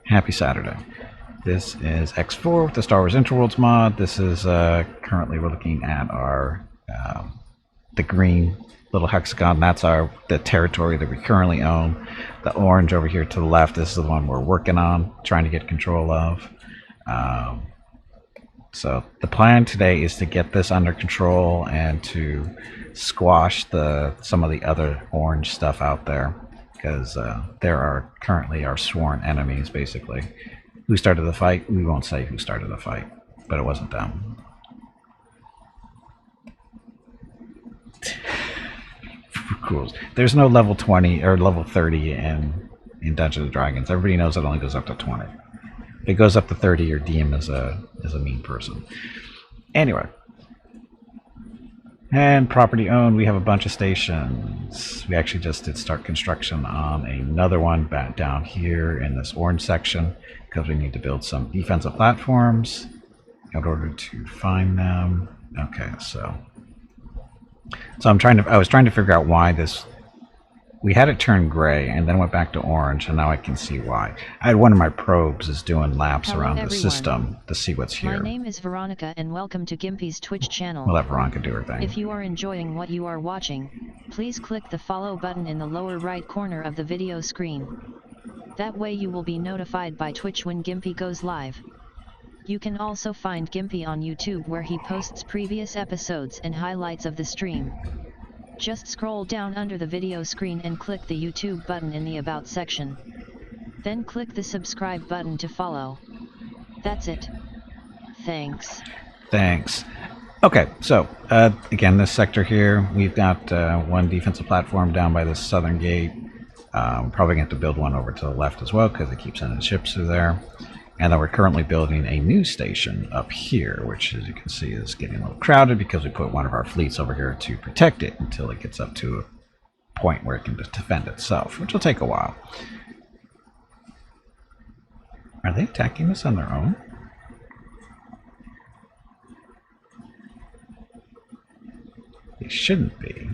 Happy Saturday. This is X4 with the Star Wars Interworlds mod. This is currently we're looking at our the green little hexagon. That's the territory that we currently own. The orange over here to the left, this is the one we're working on, trying to get control of. So the plan today is to get this under control and to squash some of the other orange stuff out there, because there are currently our sworn enemies, basically. Who started the fight? We won't say who started the fight, but it wasn't them. Cool. There's no level 20 or level 30 in Dungeons and Dragons. Everybody knows it only goes up to 20. If it goes up to 30, your DM is a mean person. Anyway. And property owned, we have a bunch of stations. We actually just did start construction on another one back down here in this orange section, because we need to build some defensive platforms in order to find them. Okay, so I was trying to figure out why we had it turn gray and then went back to orange, and now I can see why. I had one of my probes is doing laps around the system to see what's here. My name is Veronica and welcome to Gimpy's Twitch channel. We'll let Veronica do her thing. If you are enjoying what you are watching, please click the follow button in the lower right corner of the video screen. That way you will be notified by Twitch when Gimpy goes live. You can also find Gimpy on YouTube, where he posts previous episodes and highlights of the stream. Just scroll down under the video screen and click the YouTube button in the About section. Then click the subscribe button to follow. That's it. Thanks. Thanks. Okay, so again, this sector here, we've got one defensive platform down by the southern gate. Probably going to have to build one over to the left as well, because it keeps sending ships through there. And then we're currently building a new station up here, which, as you can see, is getting a little crowded because we put one of our fleets over here to protect it until it gets up to a point where it can defend itself, which will take a while. Are they attacking us on their own? They shouldn't be.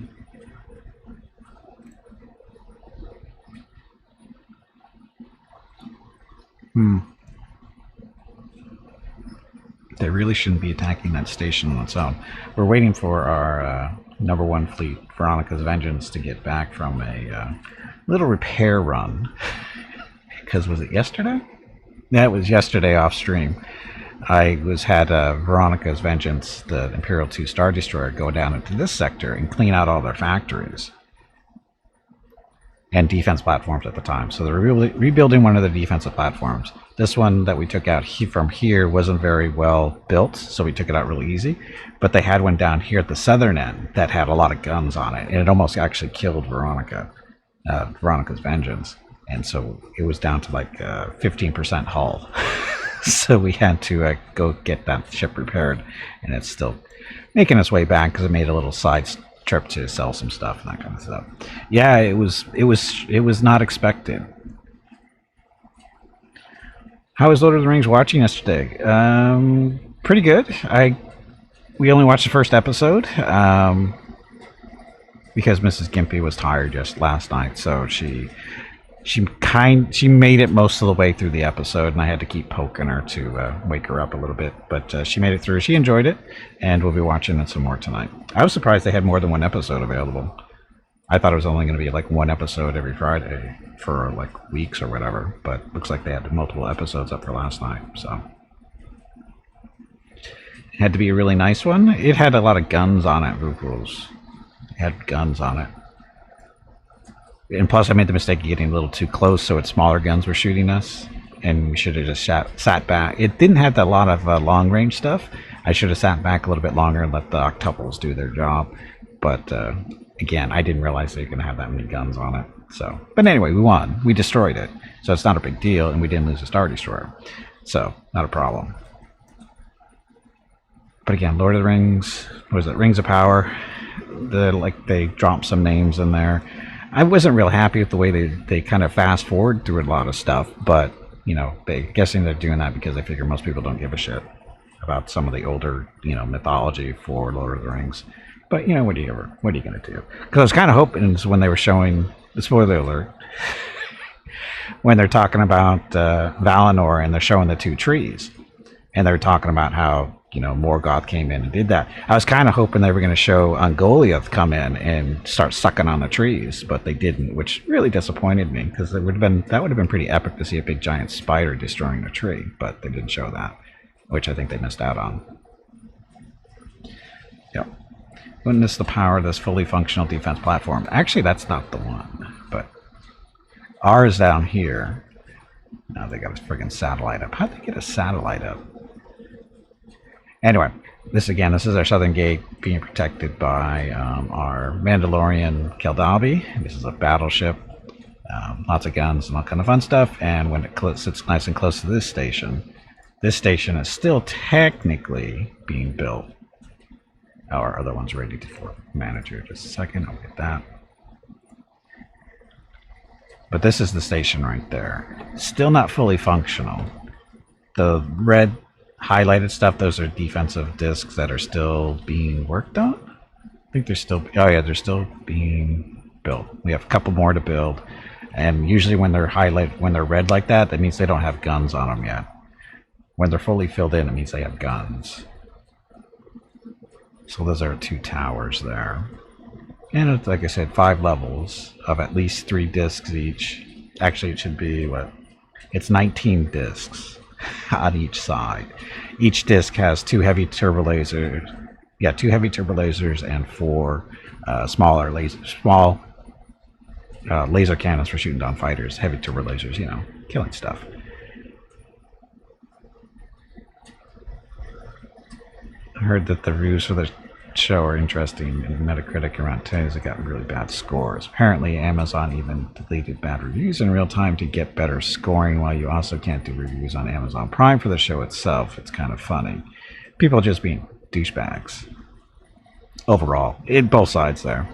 They really shouldn't be attacking that station on its own. We're waiting for our number one fleet, Veronica's Vengeance, to get back from a little repair run. Because was it yesterday? Yeah, it was yesterday off stream. I had Veronica's Vengeance, the Imperial 2 Star Destroyer, go down into this sector and clean out all their factories and defense platforms at the time. So they're rebuilding one of the defensive platforms. This one that we took out from here wasn't very well built, so we took it out really easy. But they had one down here at the southern end that had a lot of guns on it, and it almost actually killed Veronica's Vengeance. And so it was down to like 15% hull. So we had to go get that ship repaired, and it's still making its way back because it made a little side trip to sell some stuff and that kind of stuff. Yeah, it was not expected. How was Lord of the Rings watching yesterday? Pretty good. We only watched the first episode because Mrs. Gimpy was tired just last night, so she made it most of the way through the episode, and I had to keep poking her to wake her up a little bit, but she made it through. She enjoyed it, and we'll be watching it some more tonight. I was surprised they had more than one episode available. I thought it was only going to be like one episode every Friday for like weeks or whatever, but looks like they had multiple episodes up for last night, so. It had to be a really nice one. It had a lot of guns on it, Vukuls. It had guns on it. And plus, I made the mistake of getting a little too close, so its smaller guns were shooting us, and we should have just sat back. It didn't have a lot of long-range stuff. I should have sat back a little bit longer and let the octuples do their job. But again, I didn't realize they were going to have that many guns on it. So, but anyway, we won. We destroyed it, so it's not a big deal, and we didn't lose a Star Destroyer, so not a problem. But again, Lord of the Rings, what was it? Rings of Power. They dropped some names in there. I wasn't real happy with the way they kind of fast forward through a lot of stuff, but you know, guessing they're doing that because they figure most people don't give a shit about some of the older, you know, mythology for Lord of the Rings. But you know, what are you going to do? Because I was kind of hoping when they were showing the spoiler alert when they're talking about Valinor and they're showing the two trees, and they're talking about how Morgoth came in and did that. I was kind of hoping they were going to show Ungoliath come in and start sucking on the trees, but they didn't, which really disappointed me because that would have been pretty epic to see a big giant spider destroying a tree, but they didn't show that, which I think they missed out on. Yep. Witness the power of this fully functional defense platform. Actually, that's not the one, but ours down here. Now they got a friggin' satellite up. How'd they get a satellite up? Anyway, this is our southern gate being protected by our Mandalorian Keldabi. This is a battleship, lots of guns and all kind of fun stuff. And when it sits nice and close to this station is still technically being built. Our other one's ready for manager. Just a second, I'll get that. But this is the station right there. Still not fully functional. The red highlighted stuff, those are defensive discs that are still being worked on. I think they're still, oh yeah, they're still being built. We have a couple more to build, and usually when they're highlighted, when they're red like that, that means they don't have guns on them yet. When they're fully filled in, it means they have guns. So those are 2 towers there. And it's, like I said, 5 levels of at least 3 discs each. Actually, it should be, it's 19 discs on each side. Each disc has 2 heavy turbo lasers. Yeah, 2 heavy turbo lasers and 4 small laser cannons for shooting down fighters. Heavy turbo lasers, killing stuff. I heard that the reviews for the show are interesting. In Metacritic, around 10 has gotten really bad scores. Apparently, Amazon even deleted bad reviews in real time to get better scoring, while you also can't do reviews on Amazon Prime for the show itself. It's kind of funny. People just being douchebags. Overall, in both sides there.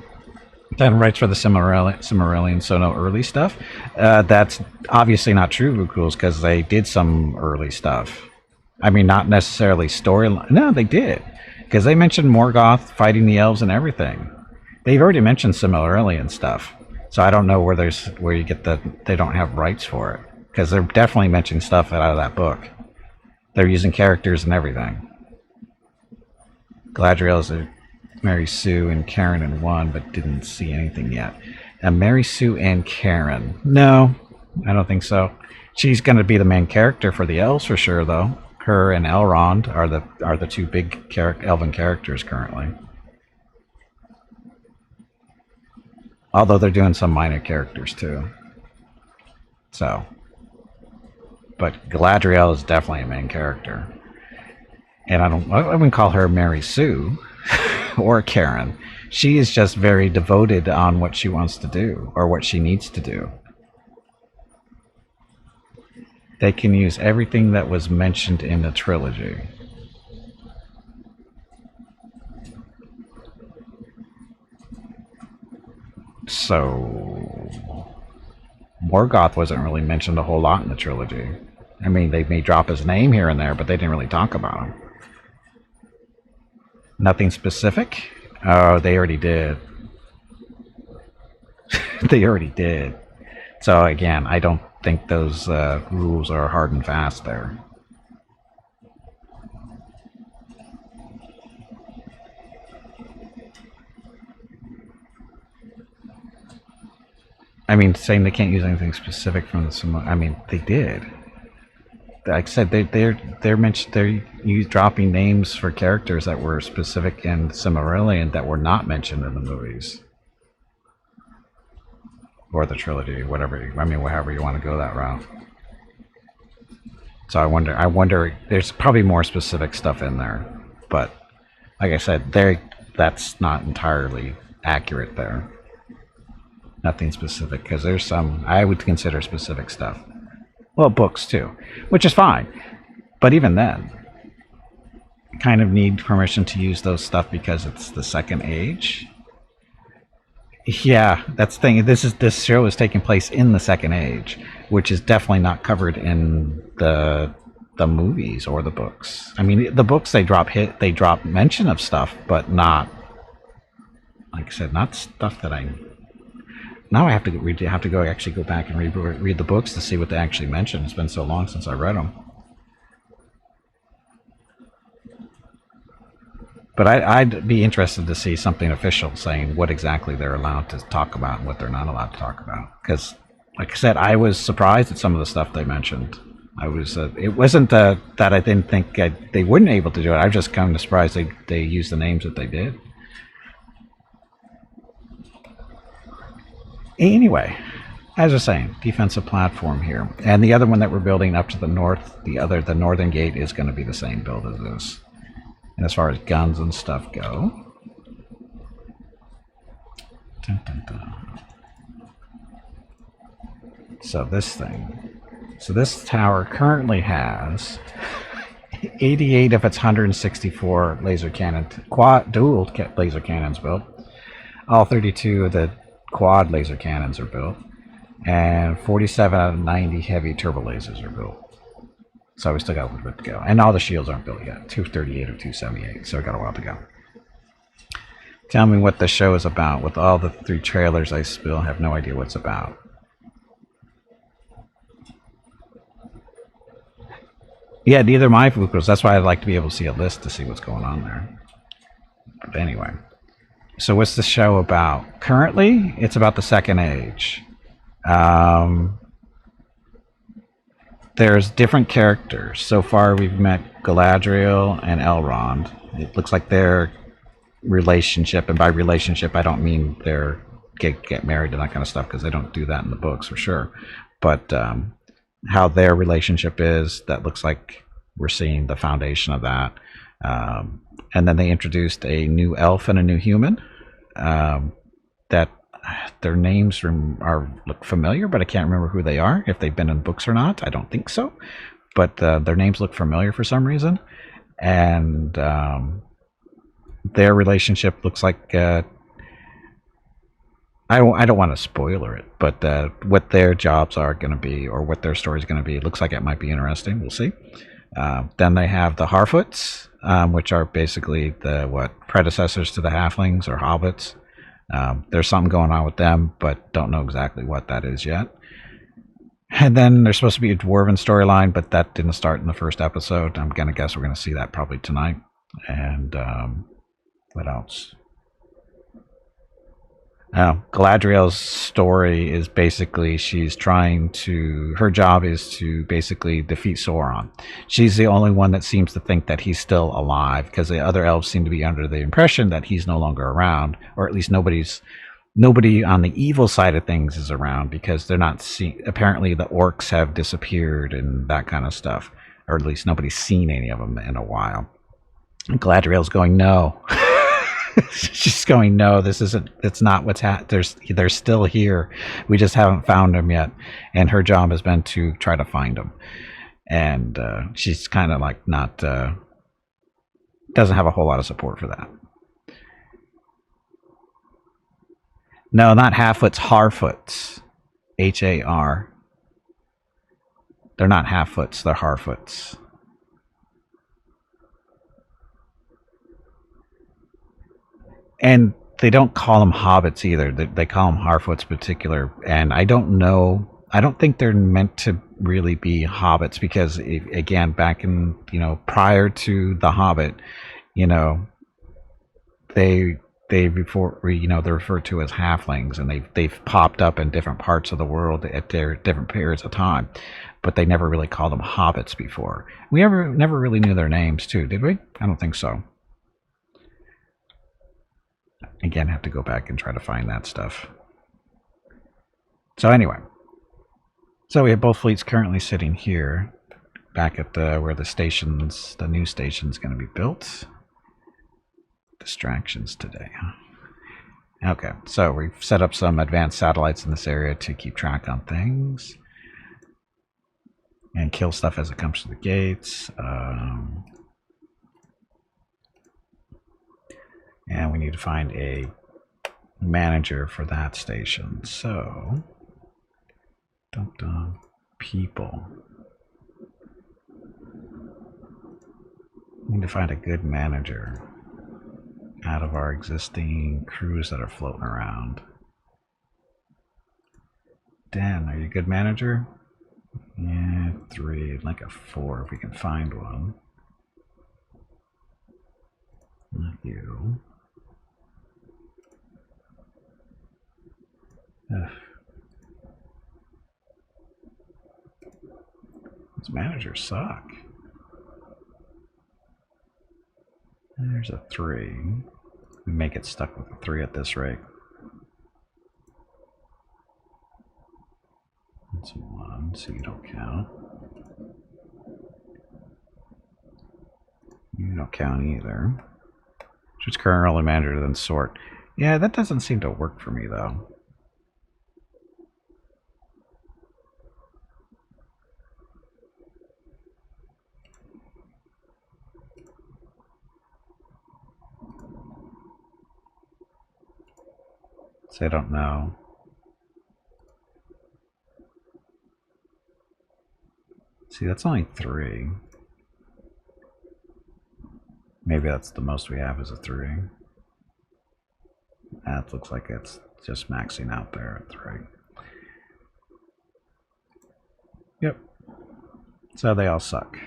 Then writes for the Silmarillion, so no early stuff. That's obviously not true, Vukuls, because they did some early stuff. I mean, not necessarily storyline. No, they did. Because they mentioned Morgoth fighting the elves and everything. They've already mentioned Silmarillion stuff. So I don't know where you get they don't have rights for it. Because they're definitely mentioning stuff out of that book. They're using characters and everything. Galadriel's Mary Sue and Karen in one, but didn't see anything yet. And Mary Sue and Karen. No, I don't think so. She's going to be the main character for the elves for sure, though. Her and Elrond are the 2 big elven characters currently. Although they're doing some minor characters too. So, but Galadriel is definitely a main character, and I wouldn't call her Mary Sue or Karen. She is just very devoted on what she wants to do or what she needs to do. They can use everything that was mentioned in the trilogy. So Morgoth wasn't really mentioned a whole lot in the trilogy. I mean, they may drop his name here and there, but they didn't really talk about him. Nothing specific? Oh, they already did. They already did. So again, I don't think those rules are hard and fast there. I mean, saying they can't use anything specific from the I mean, they did. Like I said, they're dropping names for characters that were specific in Silmarillion that were not mentioned in the movies. Or the trilogy, whatever. I mean, however you want to go that route. So I wonder. There's probably more specific stuff in there, but like I said, that's not entirely accurate there. Nothing specific, because there's some I would consider specific stuff. Well, books too, which is fine, but even then, kind of need permission to use those stuff because it's the Second Age. Yeah, that's the thing. This show is taking place in the Second Age, which is definitely not covered in the movies or the books. I mean, the books they drop mention of stuff, but not, like I said, not stuff that Now I have to actually go back and read the books to see what they actually mentioned. It's been so long since I read them. But I'd be interested to see something official saying what exactly they're allowed to talk about and what they're not allowed to talk about. Because, like I said, I was surprised at some of the stuff they mentioned. I was. It wasn't that I didn't think they wouldn't able to do it. I was just kind of surprised they used the names that they did. Anyway, as I was saying, defensive platform here, and the other one that we're building up to the north, the northern gate is going to be the same build as this. And as far as guns and stuff go, dun, dun, dun. So this tower currently has 88 of its 164 laser cannon, dual laser cannons built. All 32 of the quad laser cannons are built, and 47 out of 90 heavy turbo lasers are built. So we still got a little bit to go, and all the shields aren't built yet. 238 or 278, so we got a while to go. Tell me what the show is about. With all the 3 trailers, I still have no idea what's about. Yeah, neither my Fukuros. That's why I'd like to be able to see a list to see what's going on there. But anyway, so what's the show about? Currently, it's about the Second Age. There's different characters. So far, we've met Galadriel and Elrond. It looks like their relationship, and by relationship, I don't mean they're get married and that kind of stuff, because they don't do that in the books for sure. But how their relationship is, that looks like we're seeing the foundation of that. And then they introduced a new elf and a new human that their names look familiar, but I can't remember who they are, if they've been in books or not. I don't think so, but their names look familiar for some reason. And their relationship looks like I don't want to spoiler it, but what their jobs are going to be, or what their story is going to be, looks like it might be interesting. We'll see. Then they have the Harfoots, which are basically the predecessors to the Halflings or Hobbits. There's something going on with them, but don't know exactly what that is yet. And then there's supposed to be a Dwarven storyline, but that didn't start in the first episode. I'm going to guess we're going to see that probably tonight. And what else? Galadriel's story is basically her job is to basically defeat Sauron. She's the only one that seems to think that he's still alive, because the other elves seem to be under the impression that he's no longer around, or at least nobody on the evil side of things is around, because they're not apparently the orcs have disappeared and that kind of stuff, or at least nobody's seen any of them in a while. And Galadriel's going, no. She's going, no, it's not what's they're still here. We just haven't found them yet. And her job has been to try to find them. And she's kind of like doesn't have a whole lot of support for that. No, not Halfoots, Harfoots. Har. They're not Halfoots, they're Harfoots. And they don't call them hobbits either. They call them Harfoots particular. And I don't think they're meant to really be hobbits, because again, back in, prior to the Hobbit, they're referred to as halflings, and they've popped up in different parts of the world at their different periods of time, but they never really called them hobbits before. We never really knew their names too, did we? I don't think so. Again, have to go back and try to find that stuff. So anyway, we have both fleets currently sitting here, back at where the new station's going to be built. Distractions today. Okay, so we've set up some advanced satellites in this area to keep track on things and kill stuff as it comes to the gates. And we need to find a manager for that station. So, people. We need to find a good manager out of our existing crews that are floating around. Dan, are you a good manager? Yeah, 3, like a 4 if we can find one. Not you. Ugh. These managers suck. There's a 3. We may get stuck with a 3 at this rate. That's a 1, so you don't count. You don't count either. Choose current early manager, then sort. Yeah, that doesn't seem to work for me, though. So I don't know. See, that's only 3. Maybe that's the most we have is a 3. That looks like it's just maxing out there at 3. Yep. So they all suck.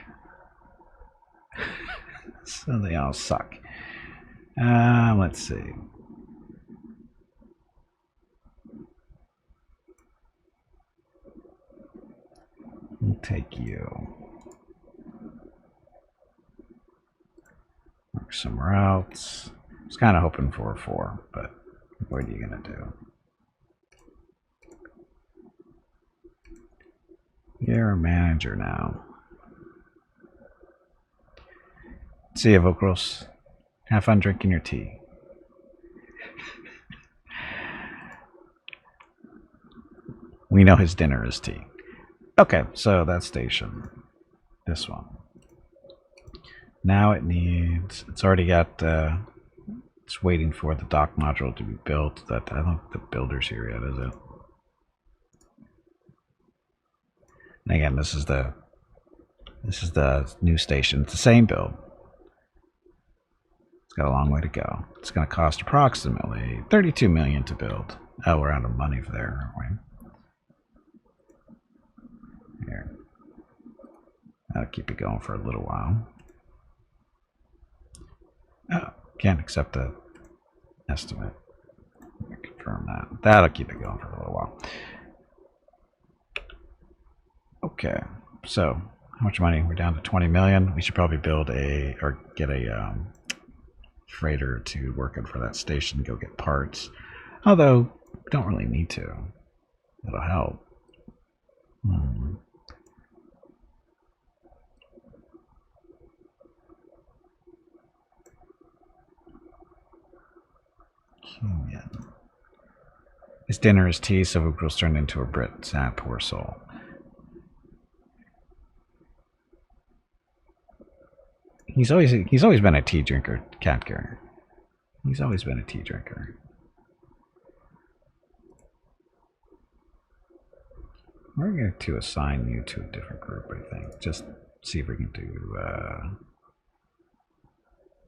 So they all suck. Let's see. We'll take you. Work somewhere else. I was kind of hoping for a 4, but what are you going to do? You're a manager now. See you, Vokros. Have fun drinking your tea. We know his dinner is tea. Okay, so that station. This one. Now it needs... It's already got... it's waiting for the dock module to be built. I don't think the builder's here yet, is it? And again, this is the new station. It's the same build. It's got a long way to go. It's going to cost approximately $32 million to build. Oh, we're out of money for there, aren't we? Here. That'll keep it going for a little while. Oh, can't accept the estimate. Confirm that. That'll keep it going for a little while. Okay, so how much money? We're down to 20 million. We should probably build get a freighter to work in for that station, go get parts. Although, don't really need to. It'll help. His dinner is tea, so Vukral's turned into a Brit. Sad, poor soul. He's always been a tea drinker, Catger. He's always been a tea drinker. We're going to assign you to a different group, I think. Just see if we can do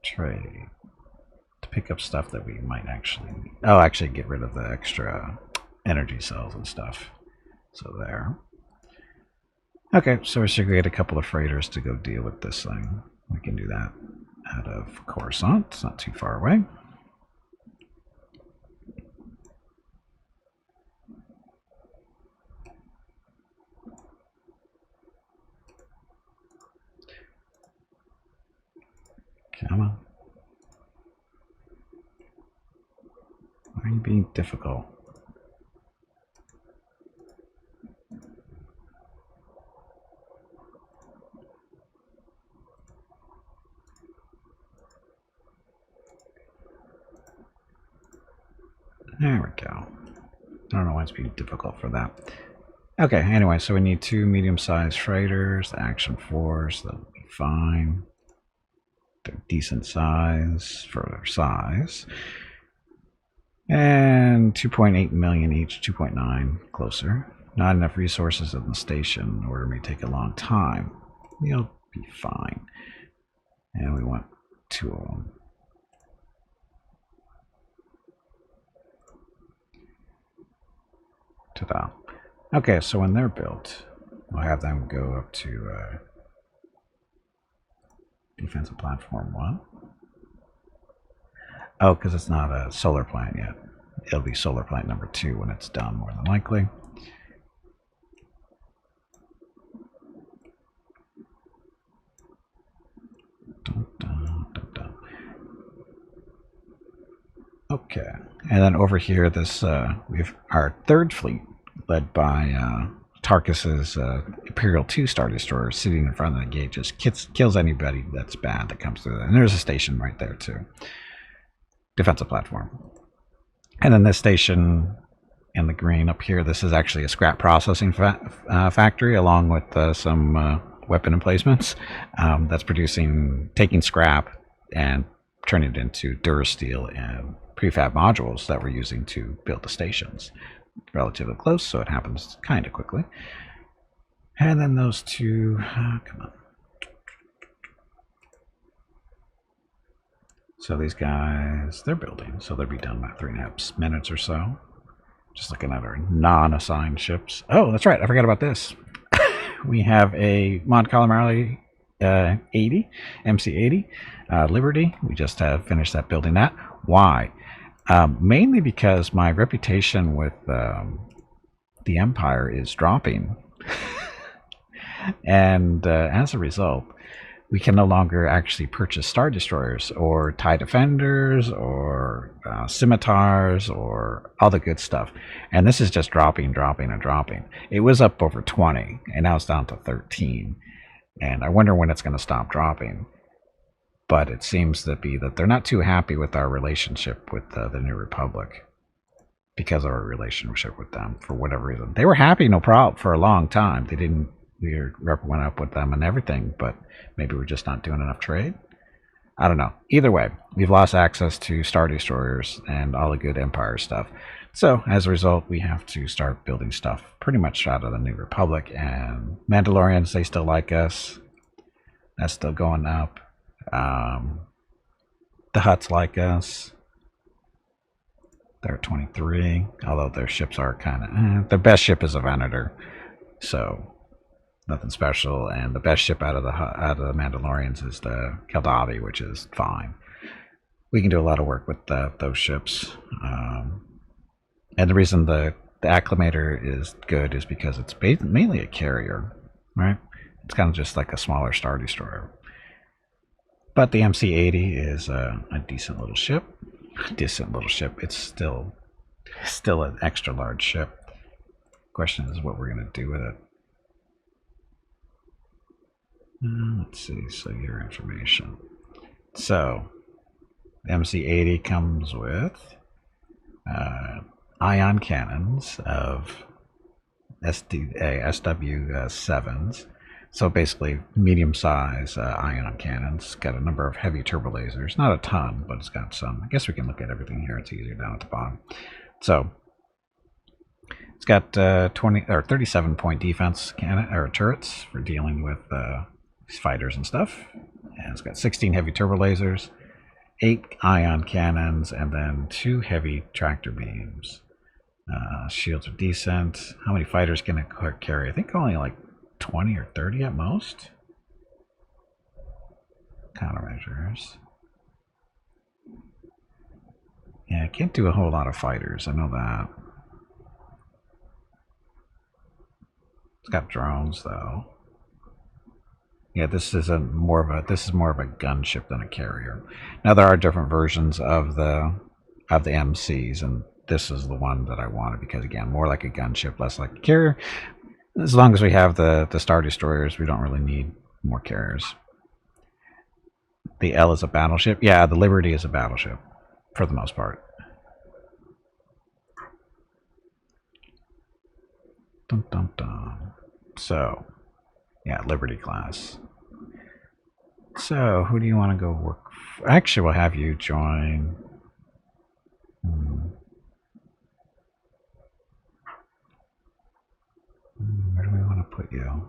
trade to pick up stuff that we might actually need. Oh, actually get rid of the extra energy cells and stuff. So there. Okay, so we should get a couple of freighters to go deal with this thing. We can do that out of Coruscant. It's not too far away. Come on. Why are you being difficult? There we go. I don't know why it's being difficult for that. Okay, anyway, so we need 2 medium-sized freighters, the Action Force, that'll be fine. They're decent size for their size. And 2.8 million each, 2.9, closer. Not enough resources in the station. Order may take a long time. We'll be fine. And we want 2 of them. Ta-da. Okay, so when they're built, we'll have them go up to defensive platform 1. Oh, because it's not a solar plant yet. It'll be solar plant number 2 when it's done, more than likely. Dun, dun, dun, dun. Okay, and then over here, this we've our 3rd fleet, led by Tarkus's Imperial 2 Star Destroyer, sitting in front of the gate, just kills anybody that's bad that comes through. And there's a station right there too, defensive platform. And then this station in the green up here, this is actually a scrap processing factory, along with some weapon emplacements that's taking scrap and turning it into Durasteel and prefab modules that we're using to build the stations. Relatively close, so it happens kind of quickly. And then those two, come on. So these guys, they're building, so they'll be done by 3.5 minutes or so. Just looking at our non-assigned ships. Oh, that's right, I forgot about this. We have a Mod Calamari 80, MC80, Liberty. We just have finished building that. Why? Mainly because my reputation with the Empire is dropping. And as a result, we can no longer actually purchase Star Destroyers or TIE Defenders or Scimitars or all the good stuff. And this is just dropping, dropping, and dropping. It was up over 20, and now it's down to 13. And I wonder when it's going to stop dropping. But it seems to be that they're not too happy with our relationship with the New Republic because of our relationship with them for whatever reason. They were happy, no problem, for a long time. They didn't. We went up with them and everything, but maybe we're just not doing enough trade. I don't know. Either way, we've lost access to Star Destroyers and all the good Empire stuff. So as a result, we have to start building stuff pretty much out of the New Republic. And Mandalorians, they still like us. That's still going up. The Hutts like us. They're 23, although their ships are kind of... their best ship is a Venator, so nothing special. And the best ship out of the Mandalorians is the Keldavi, which is fine. We can do a lot of work with those ships. And the reason the Acclimator is good is because it's mainly a carrier, right? It's kind of just like a smaller Star Destroyer. But the MC-80 is a decent little ship. It's still an extra large ship. Question is what we're going to do with it. Let's see. So your information. So MC-80 comes with ion cannons of SW7s. So basically medium-size ion cannons. Got a number of heavy turbo lasers. Not a ton, but it's got some. I guess we can look at everything here. It's easier down at the bottom. So it's got 37-point defense turrets for dealing with fighters and stuff. And it's got 16 heavy turbo lasers, 8 ion cannons, and then 2 heavy tractor beams. Shields are decent. How many fighters can it carry? I think only like 20 or 30 at most. Countermeasures. Yeah, I can't do a whole lot of fighters. I know that. It's got drones though. Yeah, this is more of a gunship than a carrier. Now there are different versions of the MCs, and this is the one that I wanted because again, more like a gunship, less like a carrier. As long as we have the Star Destroyers, we don't really need more carriers. The L is a battleship. Yeah, the Liberty is a battleship, for the most part. Dun, dun, dun. So, yeah, Liberty class. So, who do you want to go work for? Actually, we'll have you join... Where do we want to put you?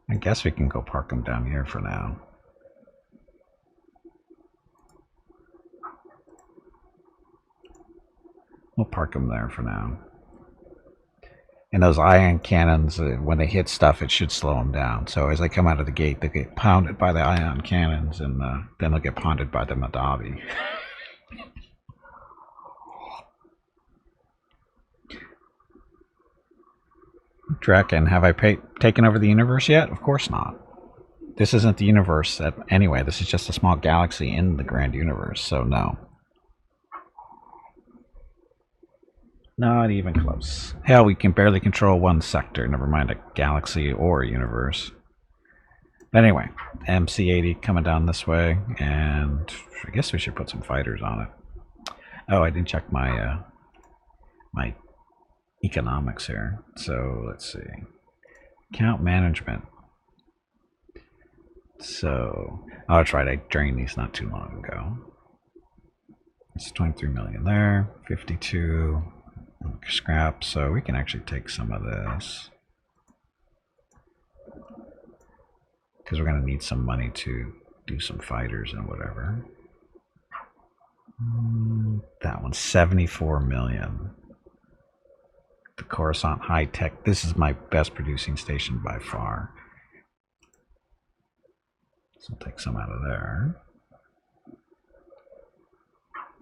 I guess we can go park them down here for now. park them there for now. And those ion cannons, when they hit stuff, it should slow them down. So as they come out of the gate, they get pounded by the ion cannons, and then they'll get pounded by the nebulon-b. Draken, have I taken over the universe yet? Of course not. This isn't the universe anyway. This is just a small galaxy in the grand universe, so no. Not even close. Hell, we can barely control one sector, never mind a galaxy or a universe. But anyway, MC-80 coming down this way, and I guess we should put some fighters on it. Oh, I didn't check my my economics here. So let's see. Account management. So, oh, that's right, I drained these not too long ago. It's 23 million there, 52 scrap, so we can actually take some of this. Because we're going to need some money to do some fighters and whatever. That one's 74 million. The Coruscant High Tech, this is my best producing station by far. So I'll take some out of there.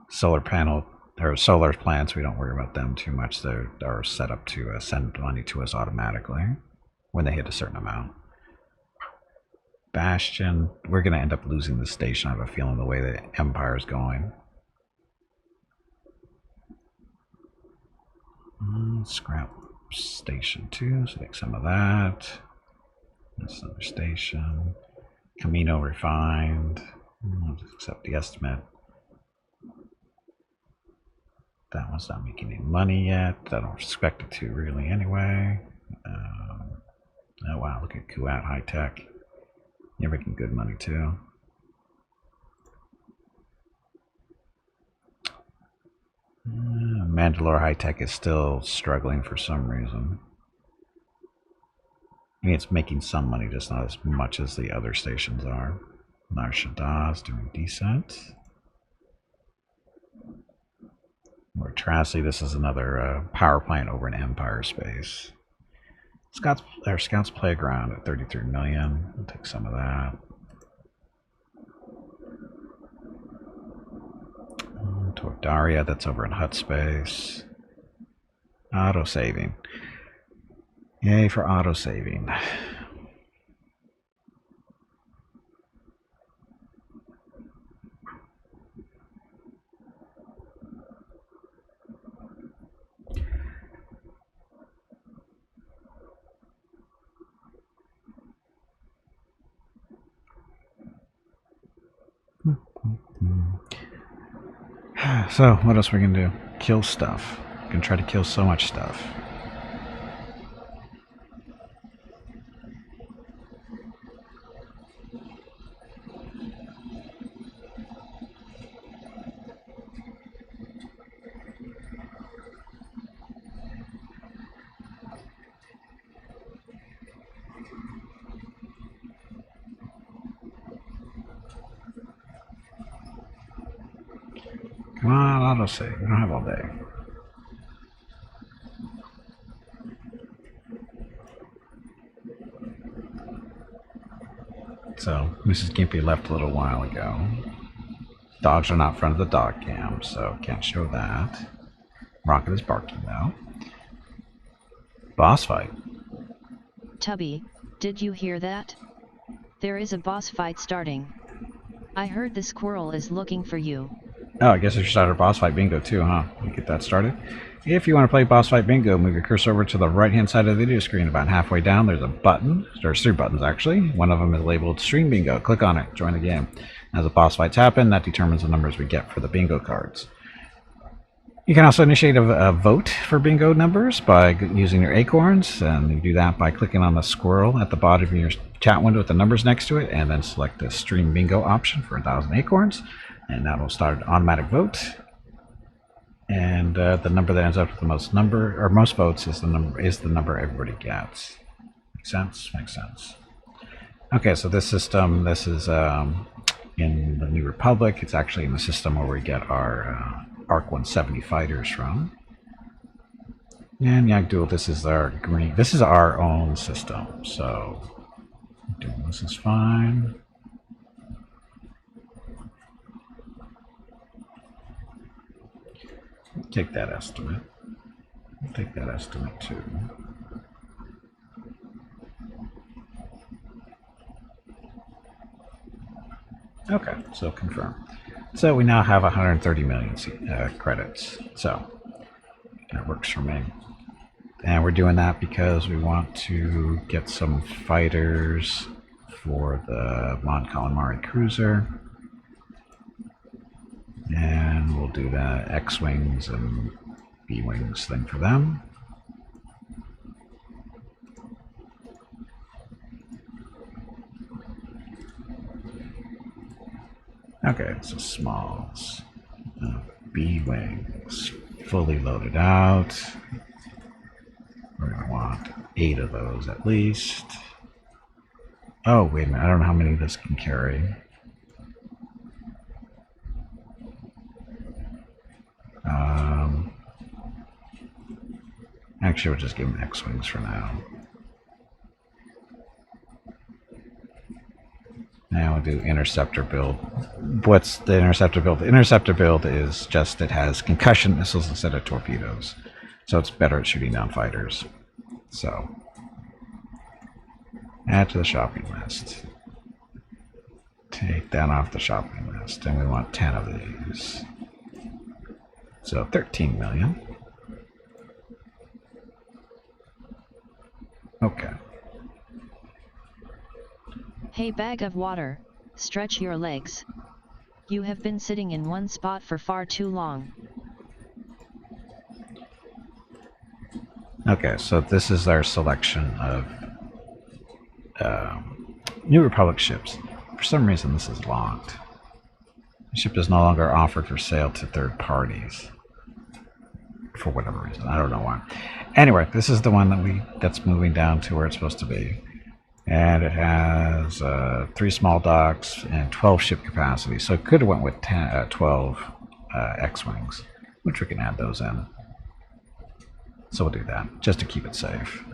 Solar panel, or solar plants, we don't worry about them too much. They're set up to send money to us automatically when they hit a certain amount. Bastion, we're going to end up losing the station, I have a feeling, the way the Empire is going. Scrap station 2, so take some of that. That's another station. Camino refined. I'll just accept the estimate. That one's not making any money yet. I don't expect it to really anyway. Oh wow, look at Kuat High Tech. You're making good money too. Mandalore High Tech is still struggling for some reason. I mean, it's making some money, just not as much as the other stations are. Nar Shaddaa is doing decent. More Tracy, this is another power plant over in Empire space. Scouts Playground at 33 million. We'll take some of that. Todaria, that's over in Hut space. Auto saving. Yay for auto saving. So, what else are we going to do? Kill stuff. We can try to kill so much stuff. Come on, autosave. We don't have all day. So, Mrs. Gimpy left a little while ago. Dogs are not in front of the dog cam, so can't show that. Rocket is barking, though. Boss fight. Tubby, did you hear that? There is a boss fight starting. I heard the squirrel is looking for you. Oh, I guess I should start our boss fight bingo too, huh? Get that started. If you want to play boss fight bingo, move your cursor over to the right hand side of the video screen. About halfway down, there's a button. There's 3 buttons actually. One of them is labeled stream bingo. Click on it, join the game. As the boss fights happen, that determines the numbers we get for the bingo cards. You can also initiate a vote for bingo numbers by using your acorns, and you do that by clicking on the squirrel at the bottom of your chat window with the numbers next to it, and then select the stream bingo option for 1,000 acorns. And that will start an automatic vote, and the number that ends up with the most votes is the number everybody gets. Make sense? Makes sense. Okay, so this system, this is in the New Republic. It's actually in the system where we get our ARC 170 fighters from. And Yagdul, this is our green. This is our own system, so doing this is fine. Take that estimate. Take that estimate too. Okay, so confirm. So we now have 130 million credits. So that works for me. And we're doing that because we want to get some fighters for the Mon Calamari cruiser. And we'll do that X-Wings and B-Wings thing for them. Okay, so smalls. B-Wings fully loaded out. We're going to want 8 of those at least. Oh, wait a minute. I don't know how many this can carry. Actually, we'll just give them X-Wings for now. Now we'll do interceptor build. What's the interceptor build? The interceptor build is just it has concussion missiles instead of torpedoes. So it's better at shooting down fighters. So add to the shopping list. Take that off the shopping list. And we want 10 of these. So 13 million. Okay. Hey, bag of water, stretch your legs. You have been sitting in one spot for far too long. Okay, so this is our selection of New Republic ships. For some reason, this is locked. The ship is no longer offered for sale to third parties. For whatever reason, I don't know why. Anyway, this is the one that's moving down to where it's supposed to be. And it has 3 small docks and 12 ship capacity. So it could have went with 12 X-Wings, which we can add those in. So we'll do that, just to keep it safe.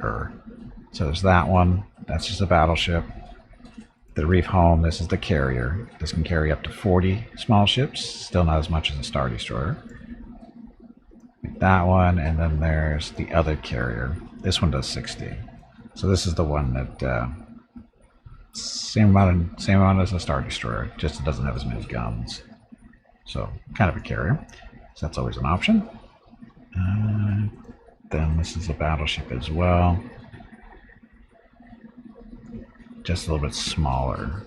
So there's that one. That's just a battleship. The Reef Home, this is the carrier. This can carry up to 40 small ships. Still not as much as a Star Destroyer. That one, and then there's the other carrier. This one does 60. So this is the one that same amount as a Star Destroyer, just it doesn't have as many guns. So kind of a carrier. So that's always an option. Then this is a battleship as well. Just a little bit smaller.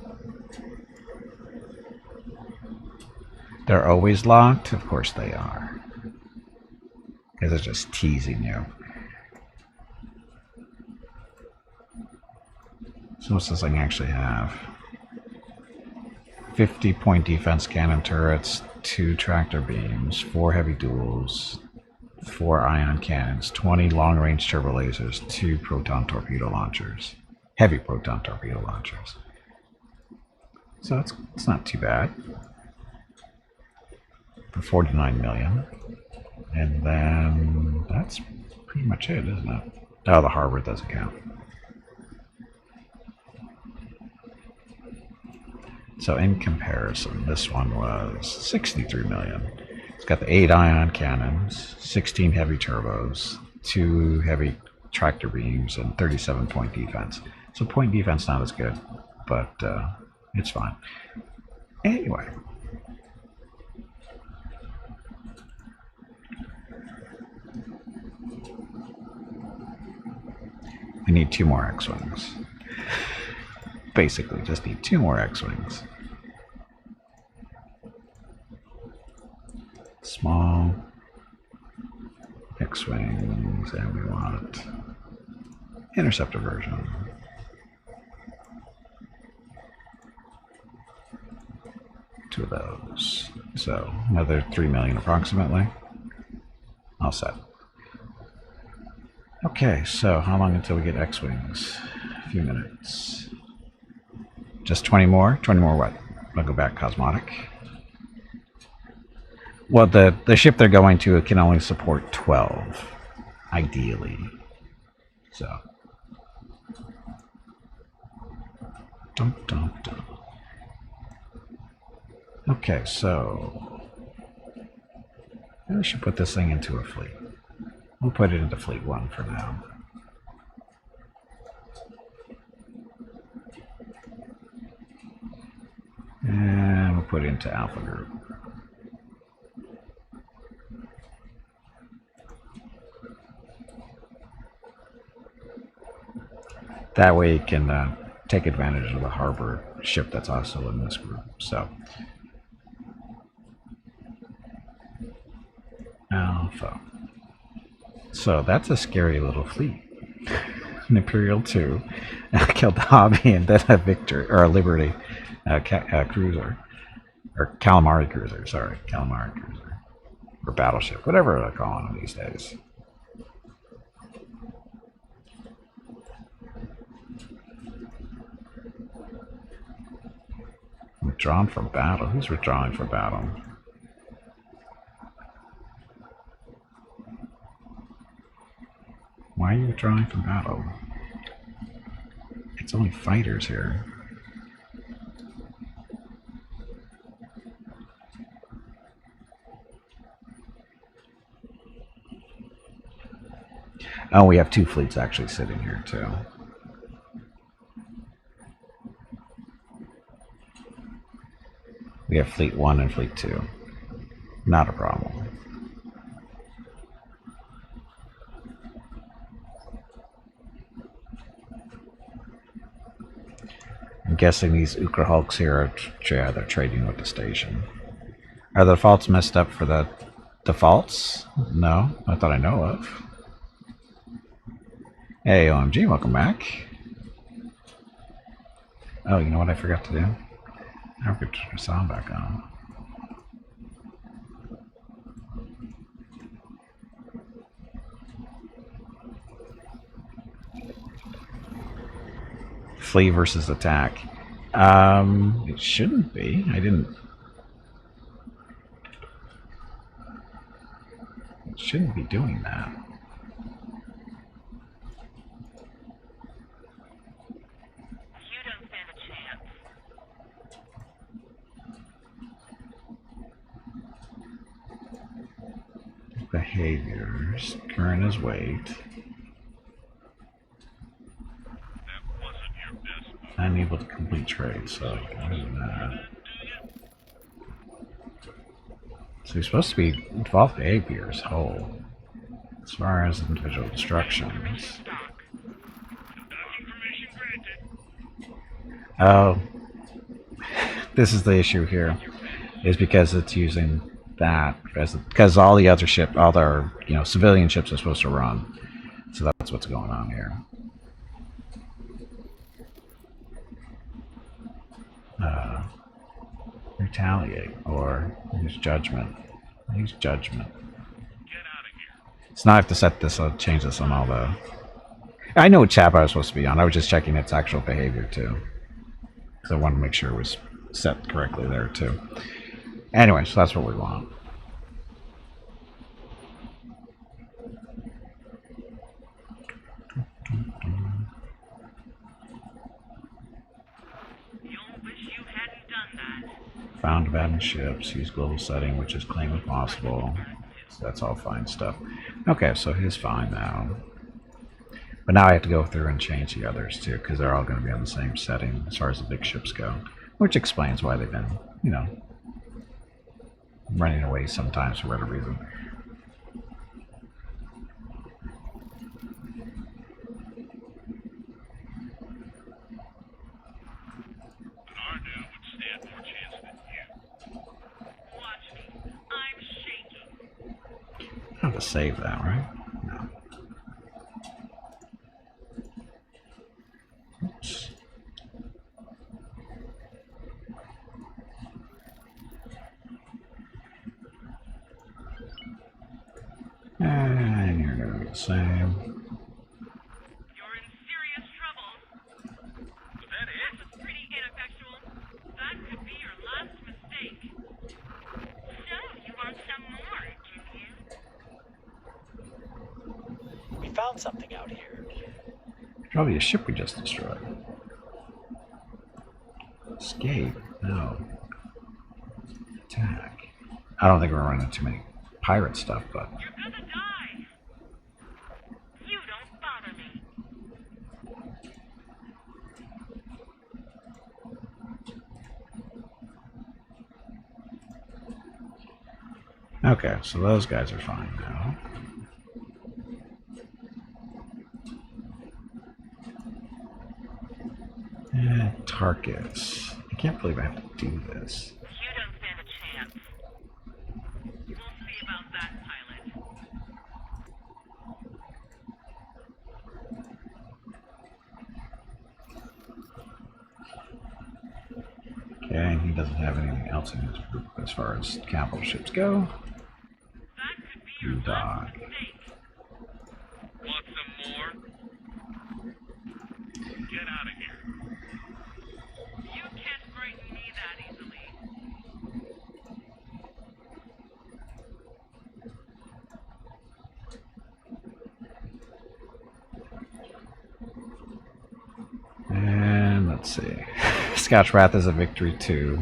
They're always locked? Of course they are. Because it's just teasing you. So what's this thing actually have? 50-point defense cannon turrets, 2 tractor beams, 4 heavy duels, 4 ion cannons, 20 long-range turbo lasers, 2 proton torpedo launchers. Heavy proton torpedo launchers. So it's not too bad. For 49 million. And then that's pretty much it, isn't it? Oh, the harbor doesn't count. So in comparison, this one was 63 million. It's got the 8 ion cannons, 16 heavy turbos, 2 heavy tractor beams, and 37-point defense. So point defense not as good, but it's fine. Anyway. We need 2 more X-Wings. Basically, just need 2 more X-Wings. Small X-Wings, and we want interceptor version. Two of those. So another 3 million approximately. All set. Okay, so how long until we get X-Wings? A few minutes. Just 20 more? 20 more what? I'll go back cosmetic. Well, the ship they're going to can only support 12. ideally. So, dum, dum, dum. Okay, so maybe we should put this thing into a fleet. We'll put it into Fleet 1 for now. And we'll put it into Alpha Group. That way you can take advantage of the harbor ship that's also in this group. So, Alpha. So that's a scary little fleet. An Imperial 2 killed the Hobby and then a Victor, or a Liberty cruiser. Or Calamari cruiser, sorry. Calamari cruiser. Or battleship, whatever they're calling them these days. Withdrawn from battle? Who's withdrawing from battle? Why are you withdrawing from battle? It's only fighters here. Oh, we have 2 fleets actually sitting here too. We have Fleet 1 and Fleet 2. Not a problem. I'm guessing these Ukra Hulks here are they're trading with the station. Are the defaults messed up for the defaults? No, not that I know of. Hey, OMG, welcome back. Oh, you know what I forgot to do? I forgot to turn the sound back on. Flee versus attack. It shouldn't be. I didn't. It shouldn't be doing that. You don't stand a chance. Behaviors. Current is weight. Unable to complete trade, so other than that. So you're supposed to be involved behaviors whole. As far as individual instructions. Oh, this is the issue here, is because it's using that as because all the other all their civilian ships are supposed to run. So that's what's going on here. Retaliate or use judgment. Use judgment. So now I have to set this change this on all the. I know what tab I was supposed to be on. I was just checking its actual behavior too. So I wanted to make sure it was set correctly there too. Anyway, so that's what we want. Found abandoned ships, use global setting, which is claim if possible. So that's all fine stuff. Okay, so he's fine now. But now I have to go through and change the others too, because they're all going to be on the same setting as far as the big ships go. Which explains why they've been, running away sometimes for whatever reason. I have to save that, right? No. Oops. And you're going to be the same. You're in serious trouble. Was that it? That was pretty ineffectual. That could be your last mistake. So, you want some more, do you? found something out here. Probably a ship we just destroyed. Escape? No. Attack. I don't think we're running too many pirate stuff, but... You're gonna die! You don't bother me. Okay, so those guys are fine now. And Tarkus. I can't believe I have to do this. You don't stand a chance. We'll see about that, pilot. Okay, and he doesn't have anything else in his group as far as capital ships go. That could be your You dog. last mistake. Want some more? Get out of here. You can't frighten me that easily. And let's see. Scotch Wrath is a victory too.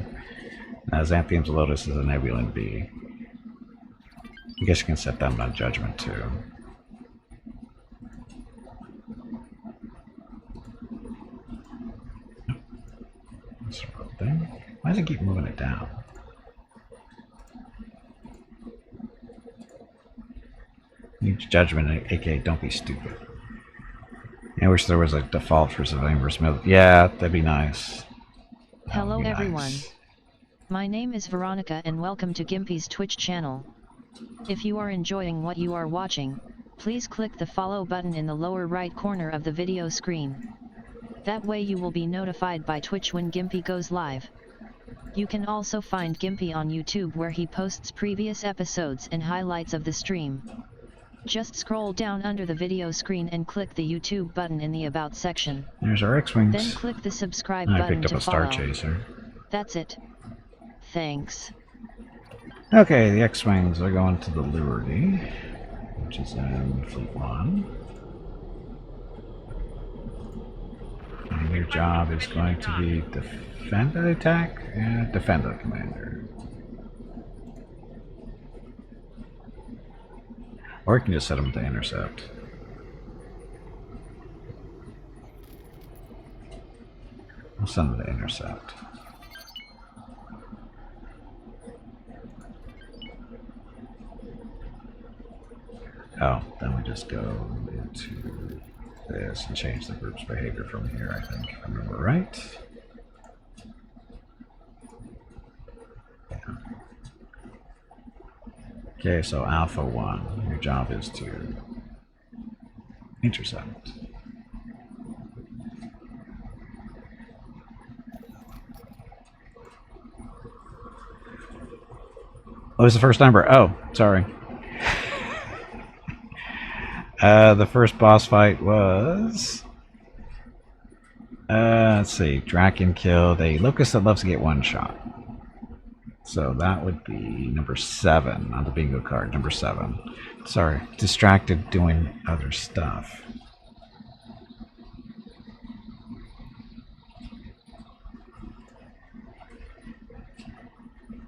Xanthium's Lotus is a nebulon-b. I guess you can set them on judgment too. That's the wrong thing. Why does it keep moving it down? Huge judgment, aka don't be stupid. I wish there was a default for civilian versus military. Yeah, that'd be nice. That Hello would be everyone. nice. My name is Veronica and welcome to Gimpy's Twitch channel. If you are enjoying what you are watching, please click the follow button in the lower right corner of the video screen. That way you will be notified by Twitch when Gimpy goes live. You can also find Gimpy on YouTube where he posts previous episodes and highlights of the stream. Just scroll down under the video screen and click the YouTube button in the About section. There's our X-Wings. Then click the subscribe I button picked up to a Star follow. Chaser. That's it. Thanks. Okay, the X-Wings are going to the Liberty, which is in Fleet 1. And your job is going to be defend the attack and defend the commander. Or you can just set them to intercept. I'll send them to intercept. Oh, then we just go into this and change the group's behavior from here, I think, if I remember right. Yeah. Okay, so Alpha 1, your job is to intercept. What was the first number? Oh, sorry. The first boss fight was... let's see. Draken killed a locust that loves to get one shot. So that would be number 7 on the bingo card. Number 7. Sorry, distracted doing other stuff.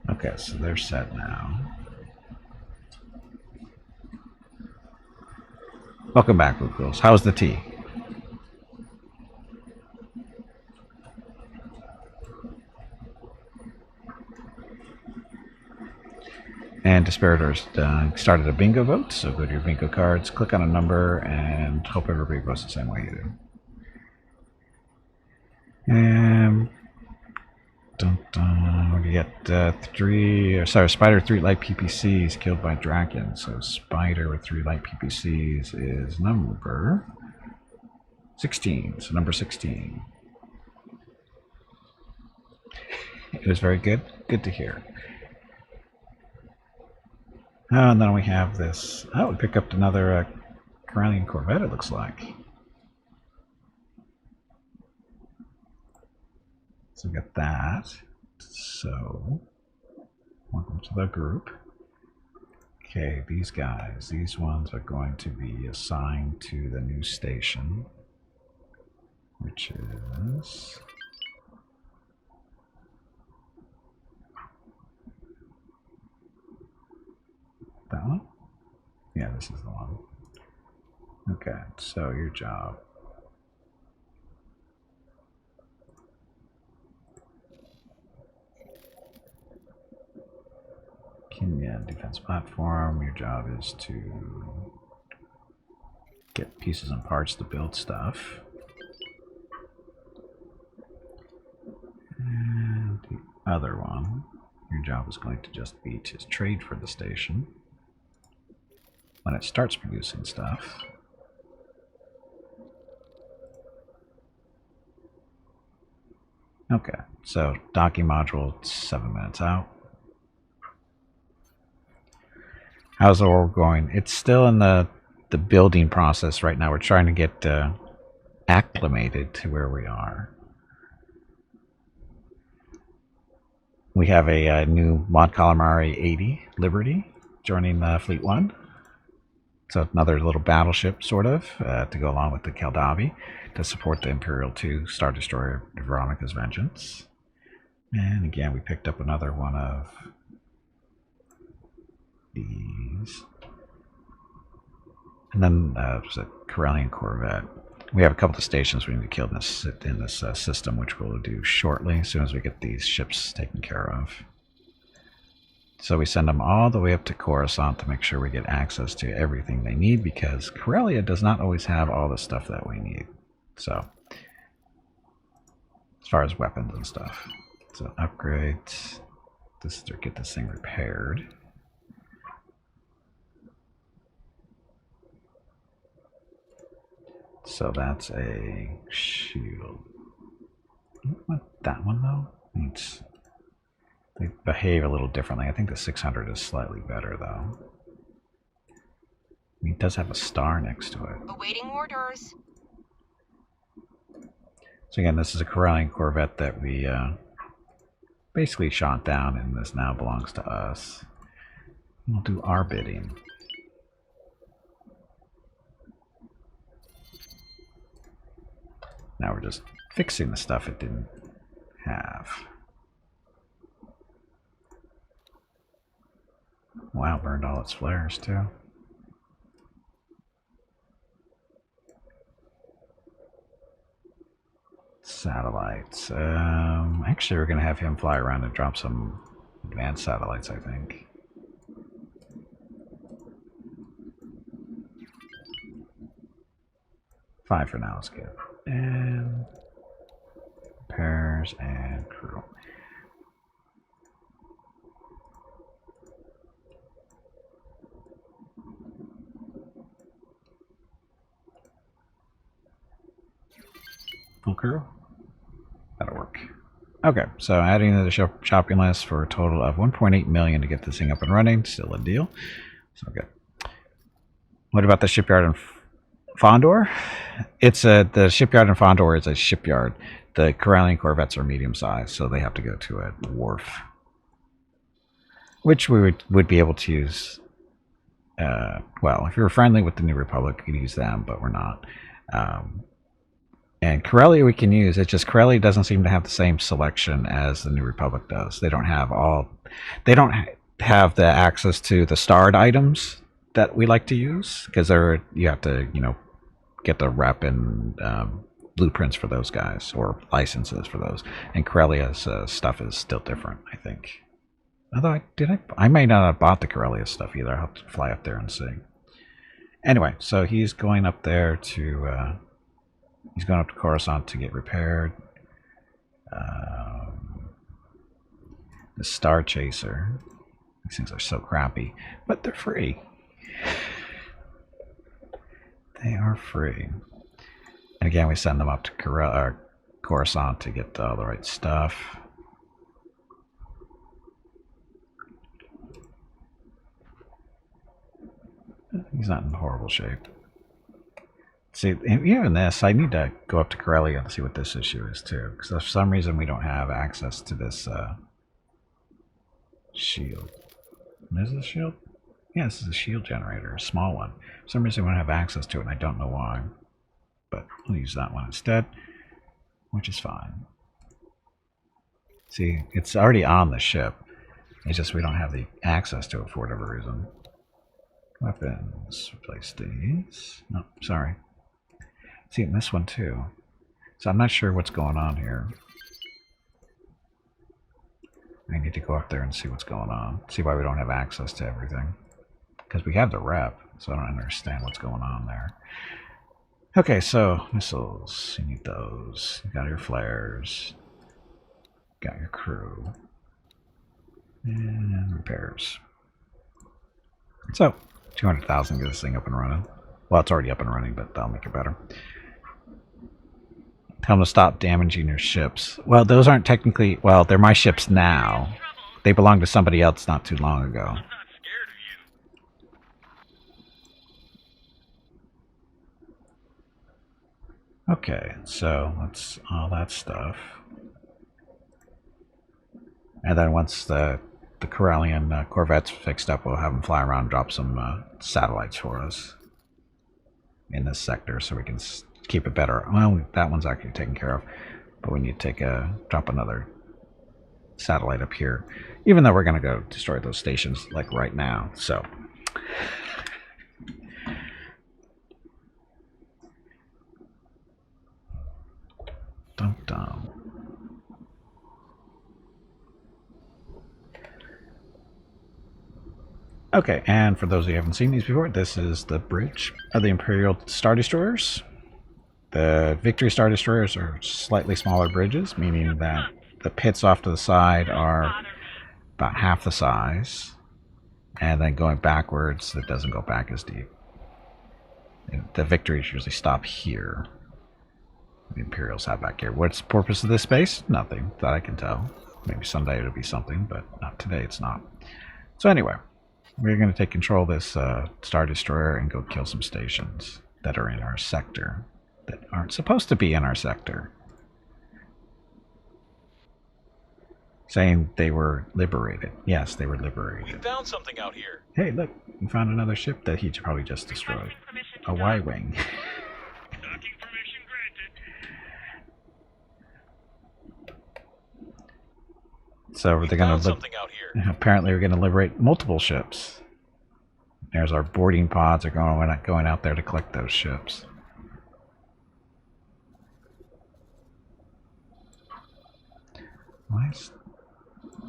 Okay, so they're set now. Welcome back, Lucas. How's the tea? And Desperator's started a bingo vote, so go to your bingo cards, click on a number, and hope everybody votes the same way you do. And you get Spider 3 light PPCs killed by Draken. So Spider with 3 light PPCs is number 16. So number 16. It was very good. Good to hear. Oh, and then we have this. Oh, we picked up another Corellian Corvette, it looks like. So we got that. So, welcome to the group. Okay, these guys, these ones are going to be assigned to the new station, which is that one? Yeah, this is the one. Okay, so your job. Kenya defense platform. Your job is to get pieces and parts to build stuff. And the other one, your job is going to just be to trade for the station when it starts producing stuff. Okay, so docking module 7 minutes out. How's the world going? It's still in the building process right now. We're trying to get acclimated to where we are. We have a new Mod Calamari 80 Liberty joining Fleet 1. So another little battleship, sort of, to go along with the Keldavi to support the Imperial 2 Star Destroyer Veronica's Vengeance. And again, we picked up another one of these. And then there's a Corellian Corvette. We have a couple of stations we need to kill in this system, which we'll do shortly, as soon as we get these ships taken care of. So we send them all the way up to Coruscant to make sure we get access to everything they need, because Corellia does not always have all the stuff that we need. So, as far as weapons and stuff. So upgrade this to get this thing repaired. So that's a shield. What, that one though? They behave a little differently. I think the 600 is slightly better though. It does have a star next to it. Awaiting orders. So again, this is a Corellian Corvette that we basically shot down, and this now belongs to us. We'll do our bidding. Now we're just fixing the stuff it didn't have. Wow, burned all its flares too. Satellites. Actually, we're going to have him fly around and drop some advanced satellites, I think. Five for now is good. And repairs and crew. Full crew? That'll work. Okay, so adding to the shopping list for a total of 1.8 million to get this thing up and running. Still a deal. So good. What about the shipyard in Fondor? The shipyard in Fondor is a shipyard. The Corellian Corvettes are medium sized, so they have to go to a wharf, which we would be able to use. Well, if you're friendly with the New Republic, you could use them, but we're not. And Corellia we can use. It's just Corellia doesn't seem to have the same selection as the New Republic does. They don't have They don't have the access to the starred items that we like to use, because you have to get the rep and blueprints for those guys, or licenses for those. And Corellia's stuff is still different, I think. Although I may not have bought the Corellia stuff either. I'll have to fly up there and see. Anyway, so he's going up there to he's going up to Coruscant to get repaired. The Star Chaser. These things are so crappy, but they're free. They are free. And again, we send them up to Coruscant to get all the right stuff. He's not in horrible shape. See, even this, I need to go up to Corellia and see what this issue is too, because for some reason we don't have access to this shield. Is this shield? Yeah, this is a shield generator, a small one. For some reason I don't have access to it, and I don't know why. But I'll use that one instead, which is fine. See, it's already on the ship. It's just we don't have the access to it for whatever reason. Weapons, replace these. No, sorry. See, and this one too. So I'm not sure what's going on here. I need to go up there and see what's going on. See why we don't have access to everything. Because we have the rep, so I don't understand what's going on there. Okay, so missiles. You need those. You got your flares. Got your crew. And repairs. So, 200,000 get this thing up and running. Well, it's already up and running, but that'll make it better. Tell them to stop damaging your ships. Well, those aren't technically... Well, they're my ships now. They belonged to somebody else not too long ago. I'm not scared of you. Okay, so that's all that stuff. And then once the Corellian Corvette's fixed up, we'll have them fly around and drop some satellites for us in this sector so we can keep it better. Well, that one's actually taken care of, but we need to drop another satellite up here, even though we're going to go destroy those stations like right now. So dum-dum. Okay, and for those of you who haven't seen these before, this is the bridge of the Imperial Star Destroyers. The Victory Star Destroyers are slightly smaller bridges, meaning that the pits off to the side are about half the size, and then going backwards, it doesn't go back as deep. The Victories usually stop here. The Imperials have back here. What's the purpose of this space? Nothing that I can tell. Maybe someday it'll be something, but not today. It's not. So anyway. We're going to take control of this Star Destroyer and go kill some stations that are in our sector that aren't supposed to be in our sector. Saying they were liberated. Yes, they were liberated. We found something out here. Hey, look, we found another ship that he probably just destroyed. A Y-Wing. Docking permission granted. So they're going to Something out here. apparently we're going to liberate multiple ships. There's our boarding pods are going out there to collect those ships. Why is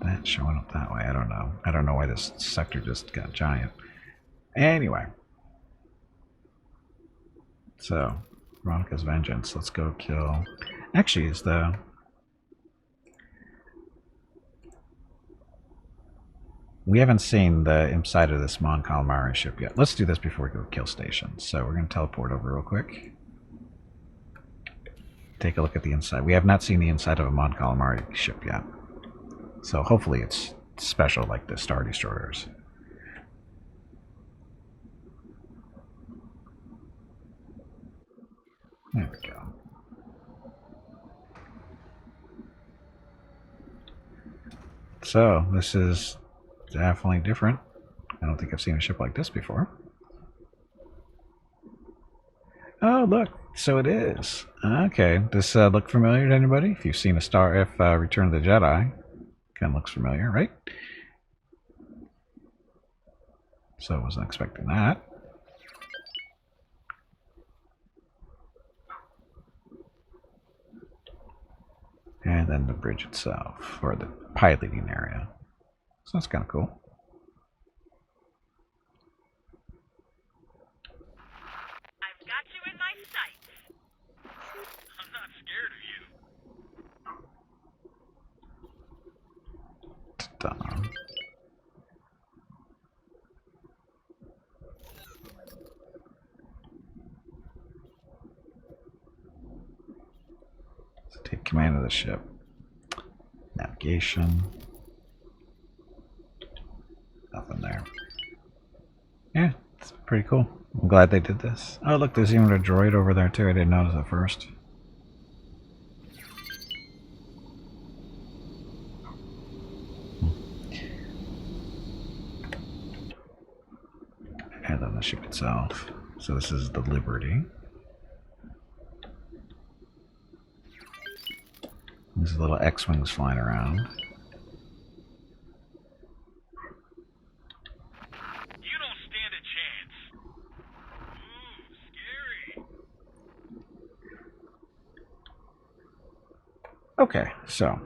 that showing up that way? I don't know. I don't know why this sector just got giant. Anyway. So, Veronica's Vengeance. Let's go kill... Actually, is the... We haven't seen the inside of this Mon Calamari ship yet. Let's do this before we go kill stations. So we're going to teleport over real quick. Take a look at the inside. We have not seen the inside of a Mon Calamari ship yet. So hopefully it's special like the Star Destroyers. There we go. So this is definitely different. I don't think I've seen a ship like this before. Oh, look. So it is. Okay. Does this look familiar to anybody? If you've seen Return of the Jedi, kind of looks familiar, right? So I wasn't expecting that. And then the bridge itself, or the piloting area. So that's kind of cool. I've got you in my sights. I'm not scared of you. Done. So take command of the ship. Navigation. Nothing there. Yeah, it's pretty cool. I'm glad they did this. Oh, look, there's even a droid over there, too. I didn't notice at first. ship itself. So this is the Liberty. There's little X-wings flying around. You don't stand a chance. Ooh, scary. Okay, so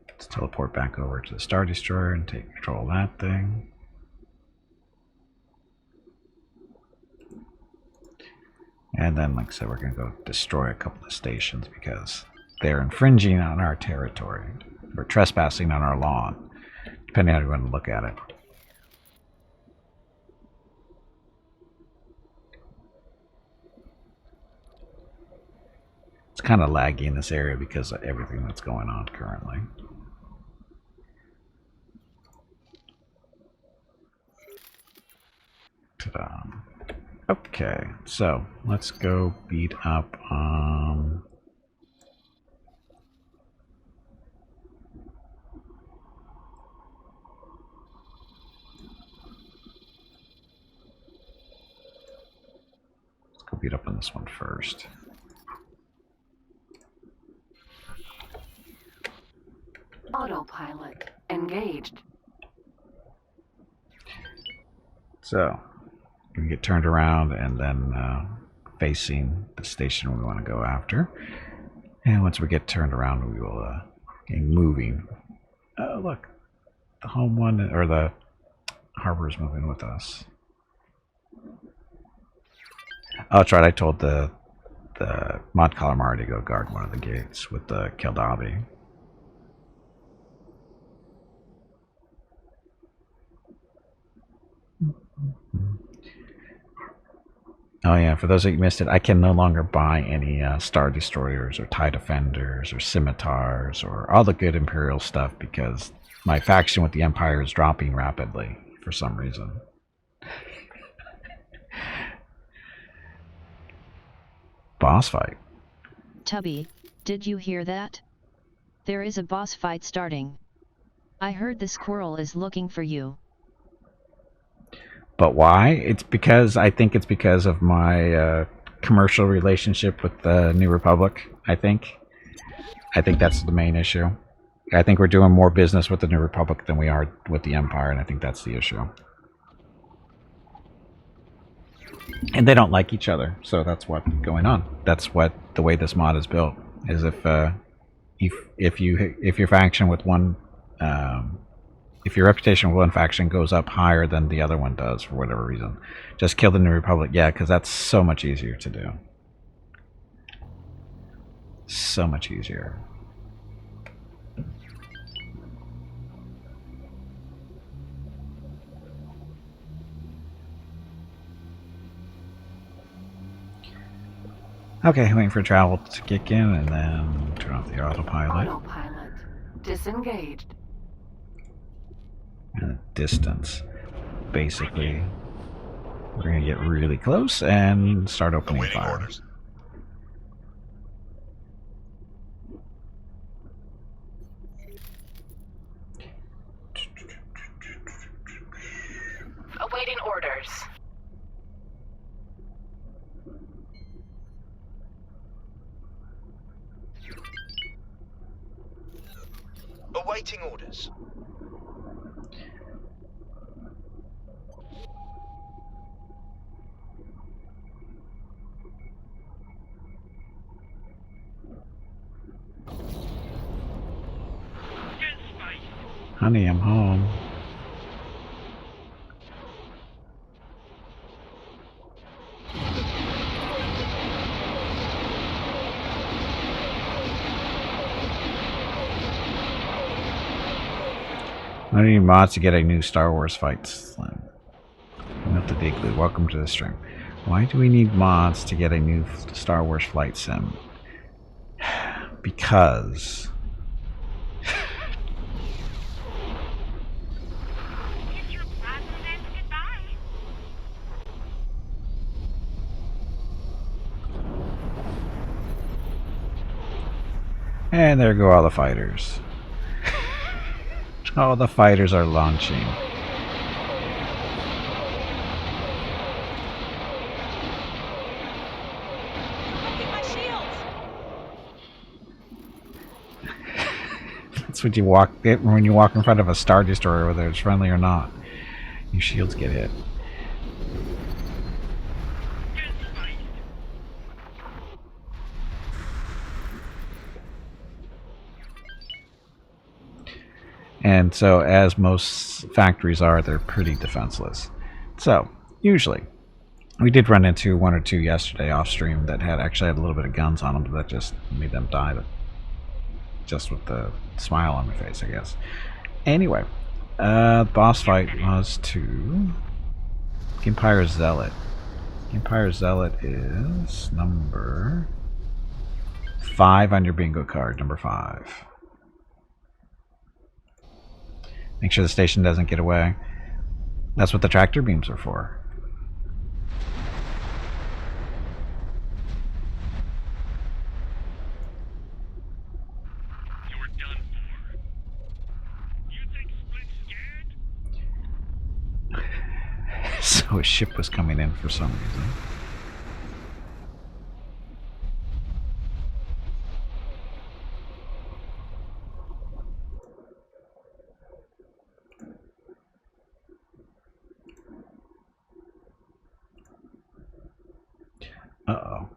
let's teleport back over to the Star Destroyer and take control of that thing. And then, like I said, we're going to go destroy a couple of stations because they're infringing on our territory. Or trespassing on our lawn, depending on how you want to look at it. It's kind of laggy in this area because of everything that's going on currently. Ta-da. Okay, so let's go beat up let's go beat up on this one first. Autopilot engaged. So we get turned around and then facing the station we want to go after. And once we get turned around, we will get moving. Oh, look, the home one or the harbor is moving with us. Oh, that's right. I told the mod calamari to go guard one of the gates with the Keldabi. Oh yeah, for those of you who missed it, I can no longer buy any Star Destroyers or TIE Defenders or Scimitars or all the good Imperial stuff because my faction with the Empire is dropping rapidly for some reason. Boss fight. Tubby, did you hear that? There is a boss fight starting. I heard the squirrel is looking for you. But why? It's because I think it's because of my commercial relationship with the New Republic. I think that's the main issue. I think we're doing more business with the New Republic than we are with the Empire, and I think that's the issue. And they don't like each other, so that's what's going on. That's what the way this mod is built is if your faction with one. If your reputation with one faction goes up higher than the other one does for whatever reason, just kill the New Republic. Yeah, because that's so much easier to do. So much easier. Okay, waiting for travel to kick in and then turn off the autopilot. Autopilot disengaged. And the distance. Basically, we're going to get really close and start opening Awaiting fire. orders. Awaiting orders. Awaiting orders. Honey, I'm home. I need mods to get a new Star Wars fight slim. Not the Digley. Welcome to the stream. Why do we need mods to get a new Star Wars flight sim? Because Kiss your president goodbye. and there go all the fighters. All the fighters are launching. That's what you walk it when you walk in front of a Star Destroyer, whether it's friendly or not. Your shields get hit. And so, as most factories are, they're pretty defenseless. So, usually, we did run into one or two yesterday off stream that actually had a little bit of guns on them, but that just made them die. Just with the smile on my face, I guess. Anyway, the boss fight was to Empire Zealot. Empire Zealot is number 5 on your bingo card. Number 5. Make sure the station doesn't get away. That's what the tractor beams are for. You're done for. You think Split's scared? So a ship was coming in for some reason. Uh-oh.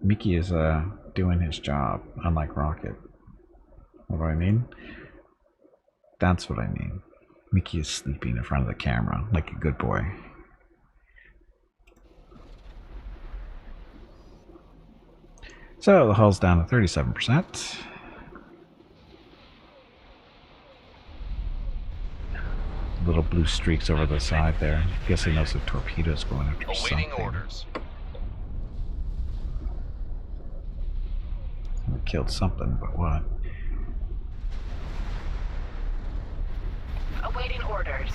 Mickey is doing his job, unlike Rocket. What do I mean? That's what I mean. Mickey is sleeping in front of the camera, like a good boy. So the hull's down to 37%. Little blue streaks over the side there. I'm guessing those are torpedoes going after Awaiting something. orders. We killed something, but what? Awaiting orders.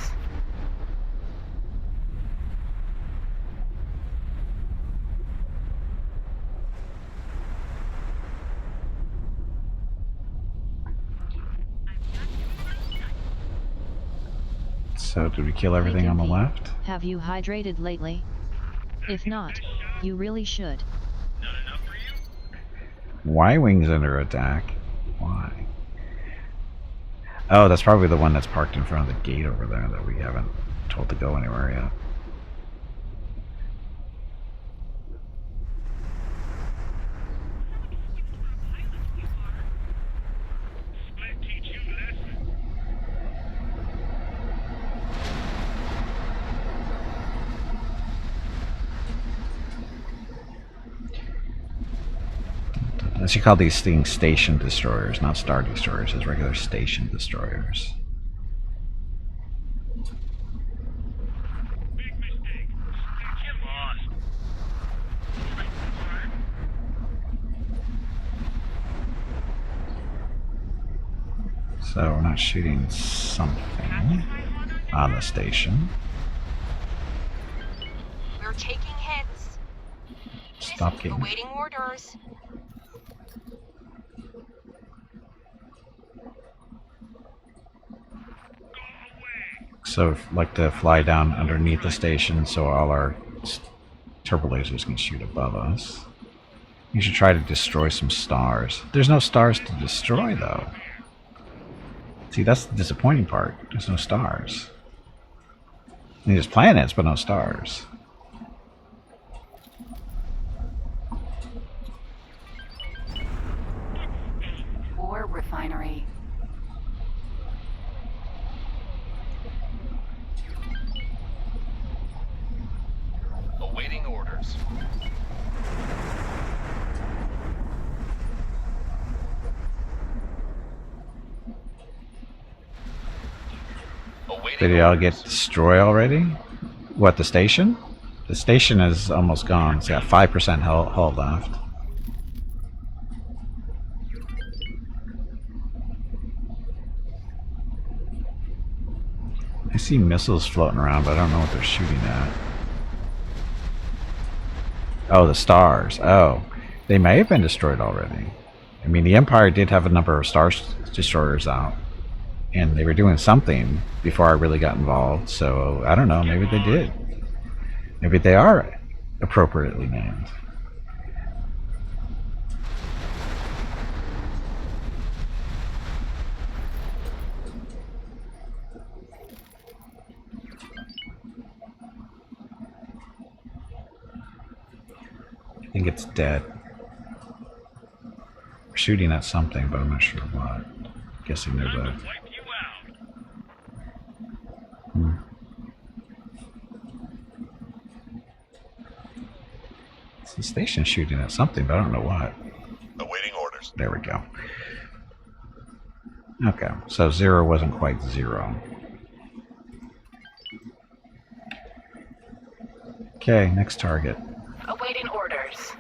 So did we kill everything on the left? Have you hydrated lately? If not, you really should. Not enough for you? Y-Wing's under attack. Why? Oh, that's probably the one that's parked in front of the gate over there that we haven't told to go anywhere yet. Split teach you a lesson. I should call these things station destroyers, not star destroyers, as regular station destroyers. Big mistake. Get lost. So we're not shooting something on the station. We're taking hits. Stop getting... Awaiting orders. So like to fly down underneath the station so all our turbo lasers can shoot above us. You should try to destroy some stars. There's no stars to destroy though. See, that's the disappointing part. There's no stars. There's planets, but no stars. Ore refinery. Awaiting orders. Awaiting Did y'all orders. get destroyed already? What, the station? The station is almost gone. It's got 5% hull left. I see missiles floating around, but I don't know what they're shooting at. Oh, the stars. Oh, they may have been destroyed already. I mean, the Empire did have a number of star destroyers out, and they were doing something before I really got involved. So I don't know. Maybe they did. Maybe they are appropriately named. I think it's dead. We're shooting at something, but I'm not sure what. Guessing there's Time a... to wipe you out. Hmm. The station's shooting at something, but I don't know what. Awaiting orders. There we go. Okay, so 0 wasn't quite 0. Okay, next target. Awaiting orders.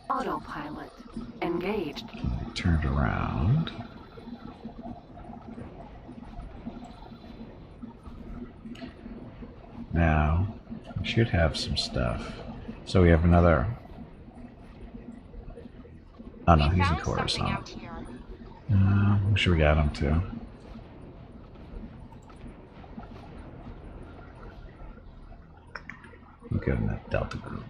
Autopilot engaged. Turned around. Now, we should have some stuff. So we have another... Oh no, We he's in found something Coruscant. out here. I'm sure we got him too. We're good in that Delta group.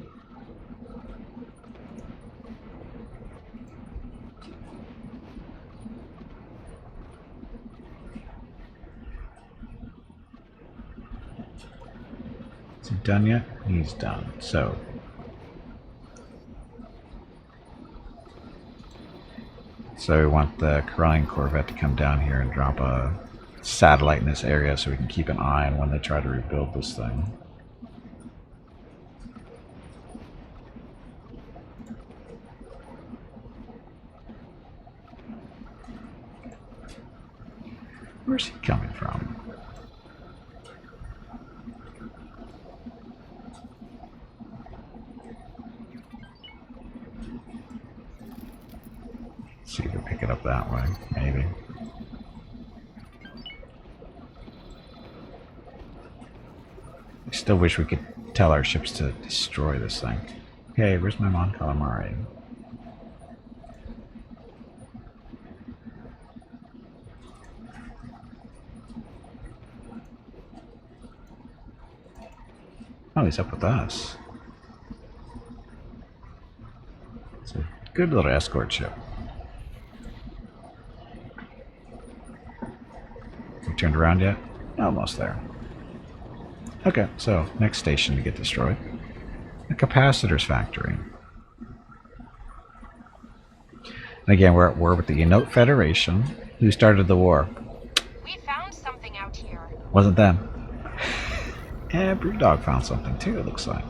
Is he done yet? He's done. So we want the Corellian Corvette to come down here and drop a satellite in this area so we can keep an eye on when they try to rebuild this thing. Where's he coming from? See if we pick it up that way, maybe. I still wish we could tell our ships to destroy this thing. Okay, where's my Mon Calamari? Oh, he's up with us. It's a good little escort ship. We turned around yet? Almost there. Okay, so next station to get destroyed. The Capacitors Factory. And again, we're at war with the Enote Federation. Who started the war? We found something out here. Wasn't them. Yeah, Brewdog found something too, it looks like.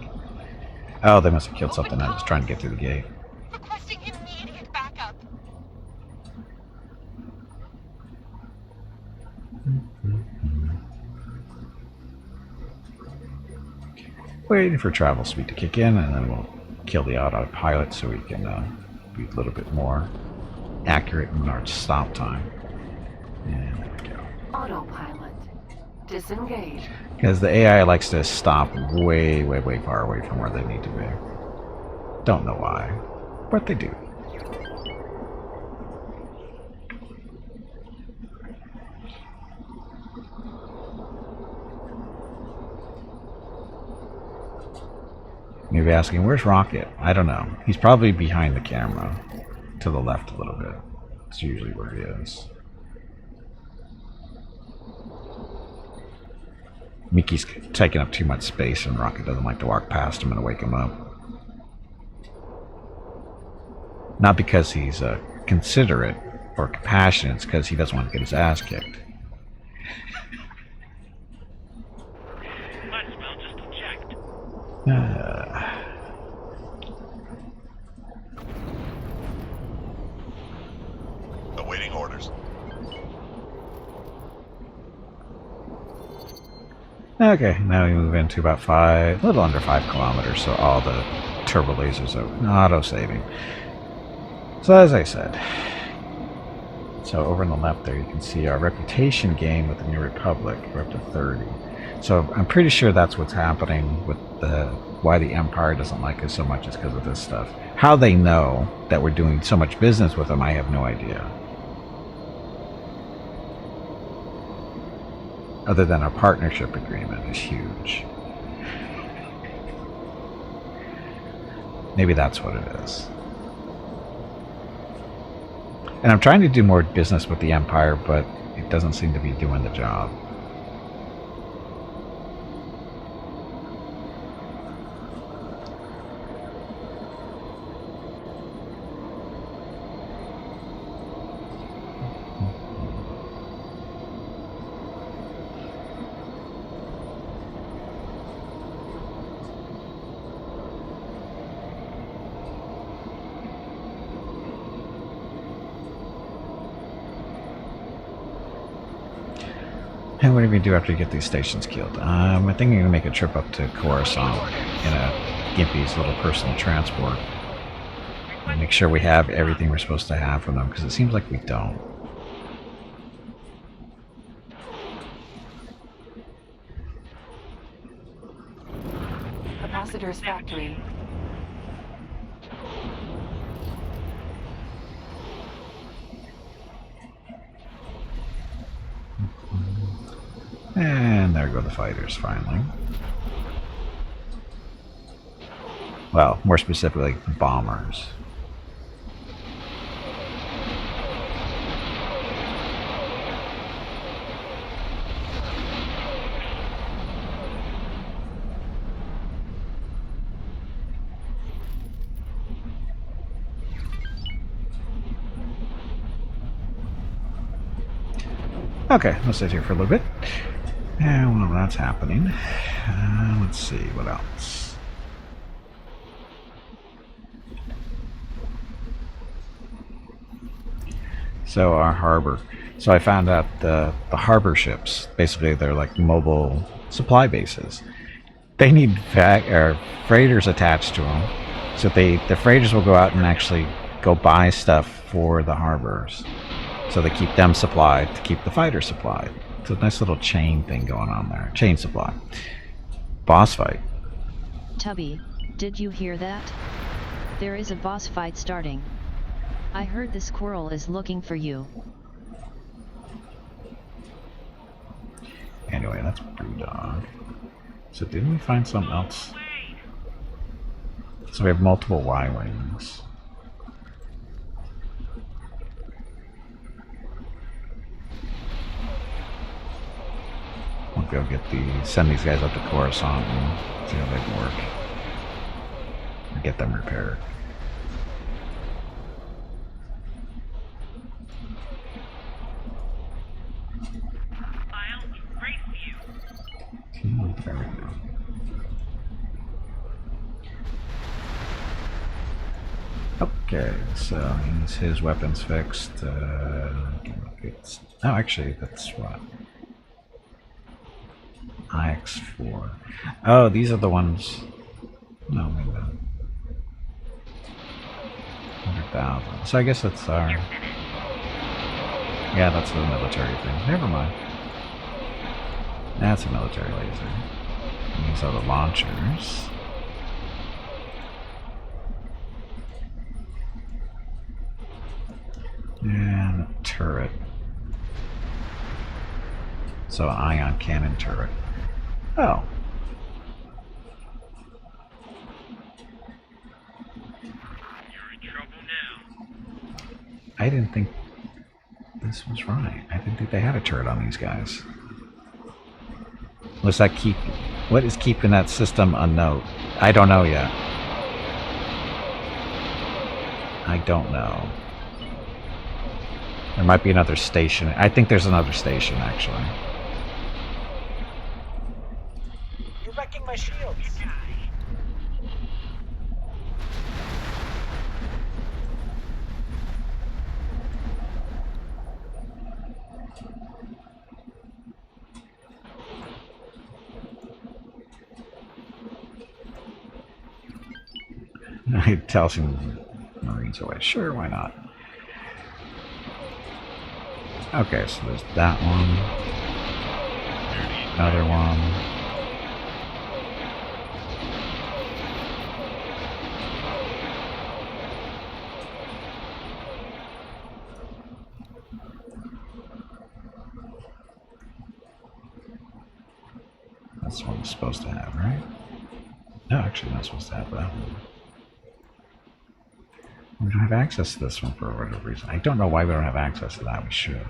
Oh, they must have killed something that was trying to get through the gate. Requesting immediate backup. Waiting for travel speed to kick in, and then we'll kill the autopilot so we can be a little bit more accurate in our stop time. And there we go. Autopilot disengaged. Because the AI likes to stop way, way, way far away from where they need to be. Don't know why, but they do. Maybe asking, where's Rocket? I don't know. He's probably behind the camera. To the left a little bit. That's usually where he is. Mickey's taking up too much space and Rocket doesn't like to walk past him and wake him up. Not because he's considerate or compassionate, it's because he doesn't want to get his ass kicked. Might as well just eject. Awaiting orders. Okay, now we move into about a little under 5 kilometers, so all the turbo lasers are auto-saving. So as I said, so over on the left there you can see our reputation gain with the New Republic. We're up to 30. So I'm pretty sure that's what's happening with why the Empire doesn't like us so much is because of this stuff. How they know that we're doing so much business with them, I have no idea. Other than our partnership agreement is huge. Maybe that's what it is. And I'm trying to do more business with the Empire, but doesn't seem to be doing the job. And what do we do after you get these stations killed? I'm thinking to make a trip up to Coruscant in a Gimpy's little personal transport. And make sure we have everything we're supposed to have from them, because it seems like we don't. Capacitors factory. And there go the fighters, finally. Well, more specifically, bombers. Okay, let's sit here for a little bit. And while that's happening, let's see what else. So our harbor. So I found out the harbor ships, basically they're like mobile supply bases. They need freighters attached to them. So the freighters will go out and actually go buy stuff for the harbors. So they keep them supplied to keep the fighters supplied. It's a nice little chain thing going on there. Chain supply. Boss fight. Tubby, did you hear that? There is a boss fight starting. I heard the squirrel is looking for you. Anyway, that's Brewdog. So didn't we find something else? So we have multiple Y-Wings. We'll go send these guys up to Coruscant and see how they can work. And get them repaired. I'll erase you. There we go. Okay, so his weapons fixed. Oh, actually, that's what? IX4. Oh, these are the ones. No, maybe not. 100,000. So I guess that's our. Yeah, that's the military thing. Never mind. That's a military laser. And these are the launchers. And a turret. So an ion cannon turret. Oh. You're in trouble now. I didn't think this was right. I didn't think they had a turret on these guys. What is keeping that system unknown? I don't know yet. I don't know. There might be another station. I think there's another station, actually. You're wrecking my shields. It tells him Marines away. Sure, why not? Okay, so there's that one. Another one. That's what I'm supposed to have, right? No, actually, I'm not supposed to have that one. We don't have access to this one for whatever reason. I don't know why we don't have access to that. We should.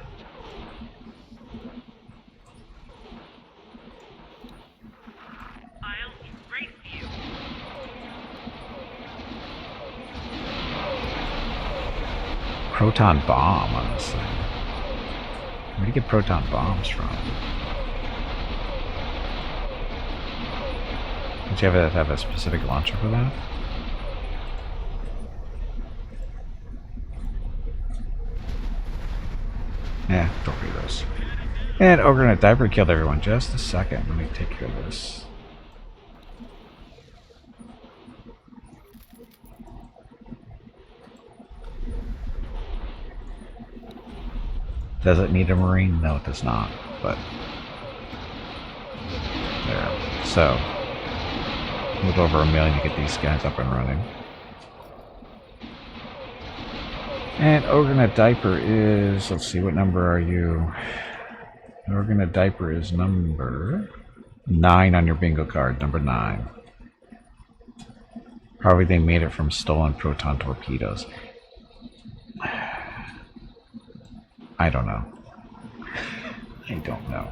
proton bomb on this thing. Where do you get proton bombs from? Don't you have a specific launcher for that? Yeah, don't read those. And Ogre in a Diaper killed everyone. Just a second. Let me take care of this. Does it need a Marine? No, it does not. But there. So, a little over 1 million to get these guys up and running. And Ogre in a Diaper is, let's see, what number are you? Ogre in a Diaper is number 9 on your bingo card, number 9. Probably they made it from stolen proton torpedoes. I don't know. I don't know.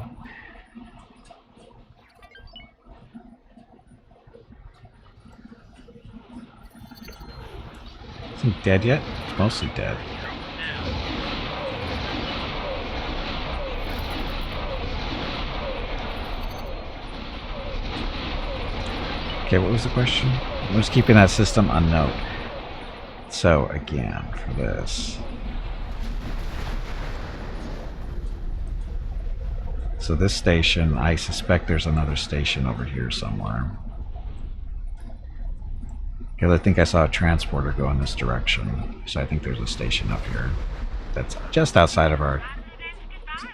Isn't it dead yet? It's mostly dead. Okay, what was the question? I was keeping that system unknown. So again, for this. So this station, I suspect there's another station over here somewhere. Because I think I saw a transporter go in this direction. So I think there's a station up here that's just outside of our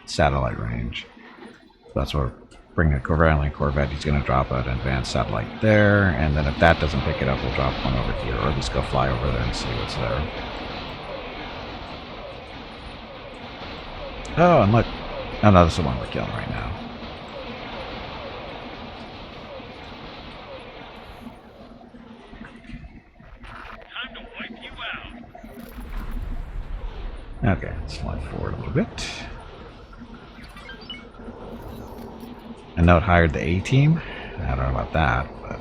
satellite range. So that's where we're bringing a Corvallian Corvette. He's going to drop an advanced satellite there. And then if that doesn't pick it up, we'll drop one over here. Or at least go fly over there and see what's there. Oh, and look. Oh no, this is the one we're killing right now. Time to wipe you out. Okay, let's fly forward a little bit. A note hired the A-team. I don't know about that, but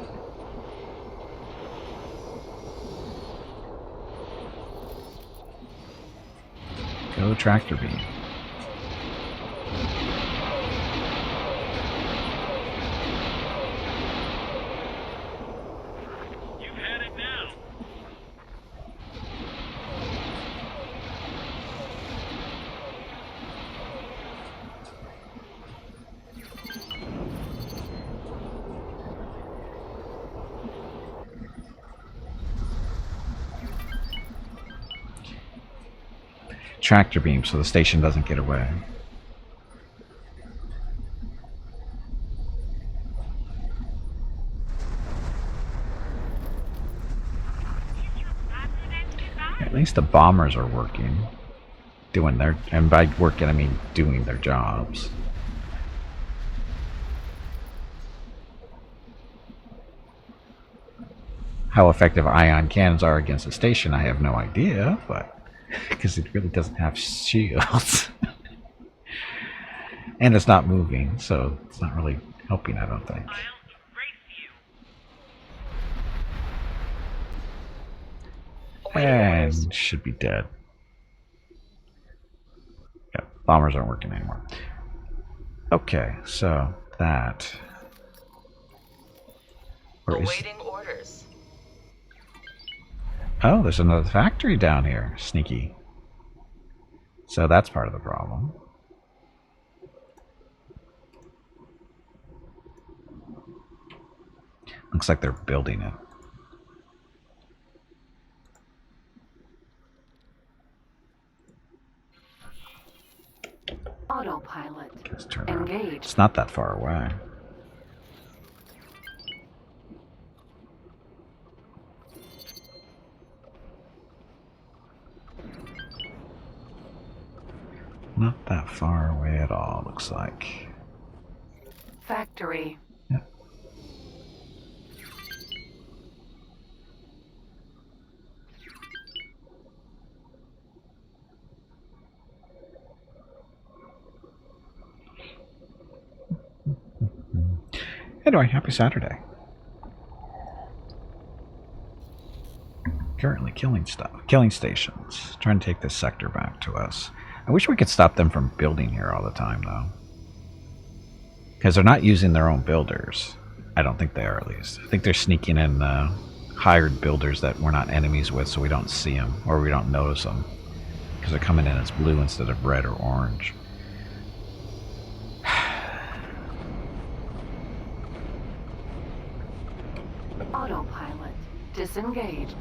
go tractor beam. You've had it now. Tractor beam so the station doesn't get away. At least the bombers are working. Doing their, and by working I mean doing their jobs. How effective ion cannons are against a station, I have no idea, but because it really doesn't have shields. And it's not moving, so it's not really helping, I don't think. I'll erase you. And should be dead. Yeah, bombers aren't working anymore. Okay, so that. Where is? Awaiting orders. Oh, there's another factory down here. Sneaky. So that's part of the problem. Looks like they're building it. Autopilot. Let's turn around. Engaged. It's not that far away. Not that far away at all, looks like. Factory. Yep. Anyway, happy Saturday. currently killing stations. Trying to take this sector back to us. I wish we could stop them from building here all the time, though. Because they're not using their own builders. I don't think they are, at least. I think they're sneaking in hired builders that we're not enemies with, so we don't see them, or we don't notice them. Because they're coming in as blue instead of red or orange. Autopilot disengaged.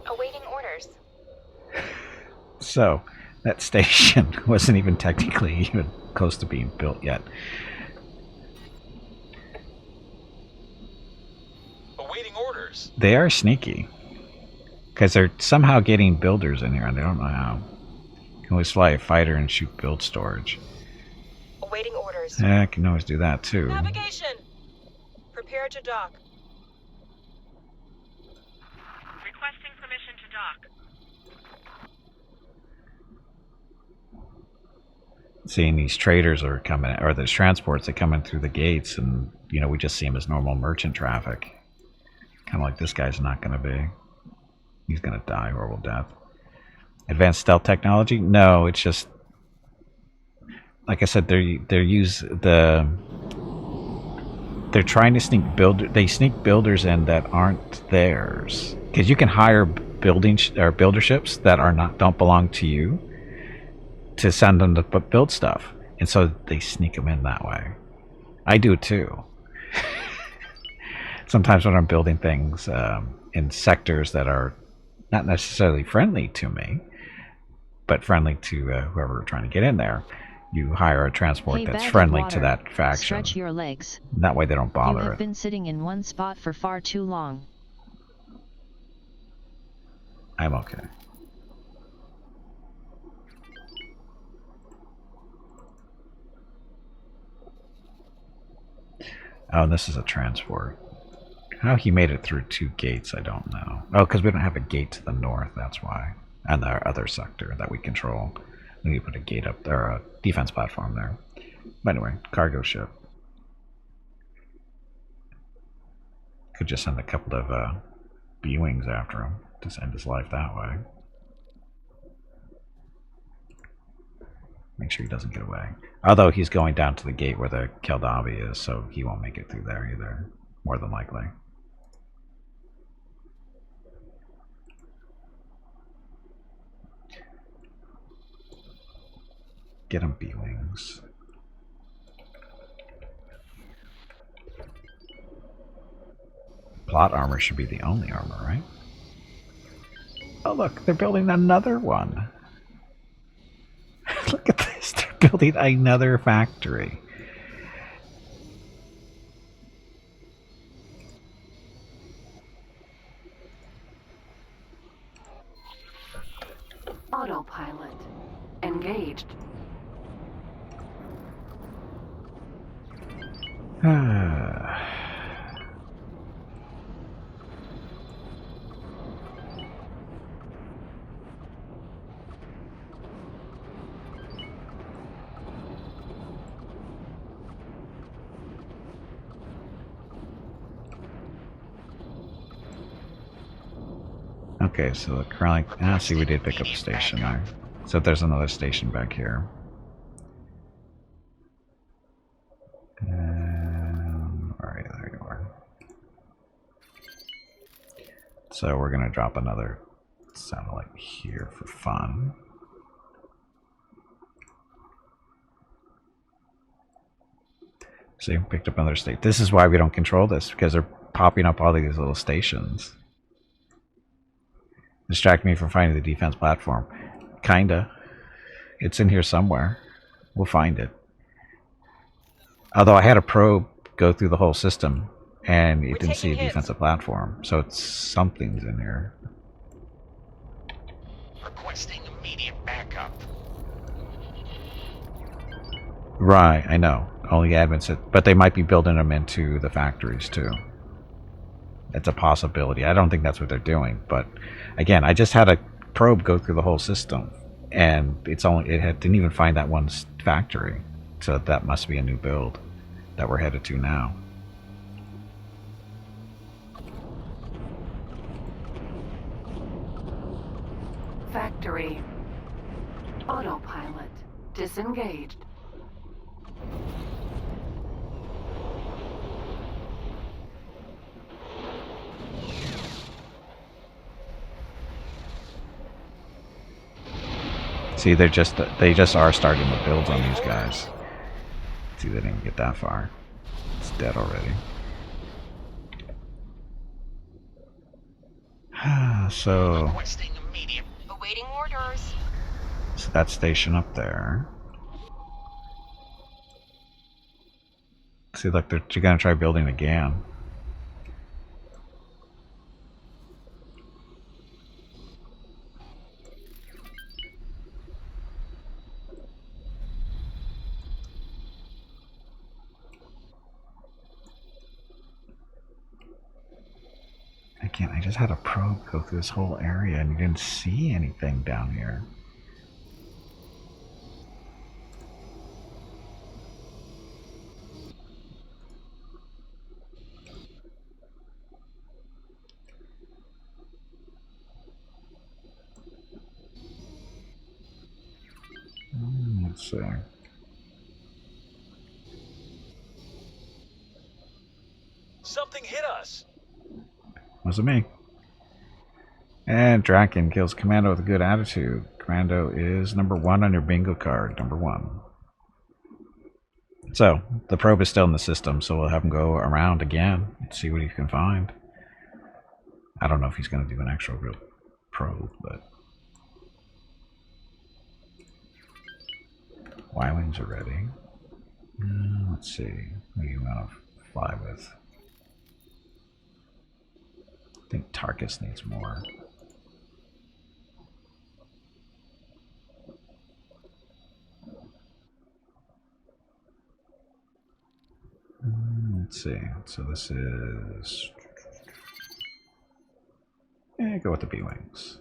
Awaiting orders. So, that station wasn't even technically even close to being built yet. Awaiting orders. They are sneaky. Because they're somehow getting builders in here, and they don't know how. You can always fly a fighter and shoot build storage. Awaiting orders. I can always do that, too. Navigation. Prepare to dock. Requesting permission to dock. Seeing these traders are coming, or these transports that come in through the gates, and, you know, we just see them as normal merchant traffic. Kind of like this guy's not going to be. He's going to die horrible death. Advanced stealth technology? No, it's just, like I said, they're trying to sneak they sneak builders in that aren't theirs. Because you can hire builder ships that don't belong to you to send them to build stuff, and so they sneak them in that way. I do it too. Sometimes when I'm building things in sectors that are not necessarily friendly to me, but friendly to whoever we're trying to get in there, you hire a transport Hey, that's bag of friendly water. to that faction. Stretch your legs. That way they don't You bother have it. been sitting in one spot for far too long. I'm okay. Oh, and this is a transport. How he made it through 2 gates, I don't know. Oh, because we don't have a gate to the north, that's why. And our other sector that we control. We need to put a gate up there, a defense platform there. But anyway, cargo ship. Could just send a couple of B-Wings after him to end his life that way. Make sure he doesn't get away. Although he's going down to the gate where the Keldavi is, so he won't make it through there either. More than likely. Get him B-Wings. Plot armor should be the only armor, right? Oh look, they're building another one. Look at this, they're building another factory. Autopilot engaged. Okay, so the chronic. Ah, see, we did pick up a station there. So there's another station back here. Alright, there you are. So we're gonna drop another satellite here for fun. See, picked up another state. This is why we don't control this, because they're popping up all these little stations. Distract me from finding the defense platform. Kinda. It's in here somewhere. We'll find it. Although I had a probe go through the whole system, and it didn't see a defensive platform. So it's something's in here. Requesting immediate backup. Right, I know. Only admin said, but they might be building them into the factories too. It's a possibility. I don't think that's what they're doing, but again, I just had a probe go through the whole system and didn't even find that one factory, so that must be a new build that we're headed to now. Factory. Autopilot disengaged. See, they just are starting the builds on these guys. See, they didn't get that far. It's dead already. So Requesting immediate. Awaiting orders. that station up there. See, look, they're gonna try building again. Again, I just had a probe go through this whole area and you didn't see anything down here. Let's see. Something hit us. Wasn't me. And Draken kills Commando with a good attitude. Commando is number 1 on your bingo card. Number 1. So, the probe is still in the system, so we'll have him go around again and see what he can find. I don't know if he's going to do an actual real probe, but... Y-wings are ready. Let's see. What do you want to fly with? I think Tarkus needs more. Let's see. So this is... go with the B-wings.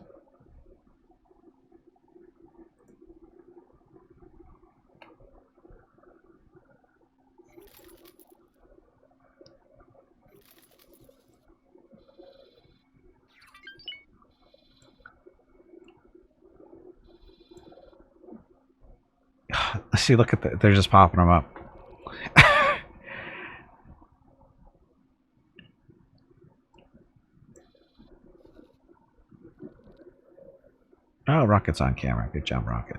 See, look at that. They're just popping them up. Oh, Rocket's on camera. Good job, Rocket.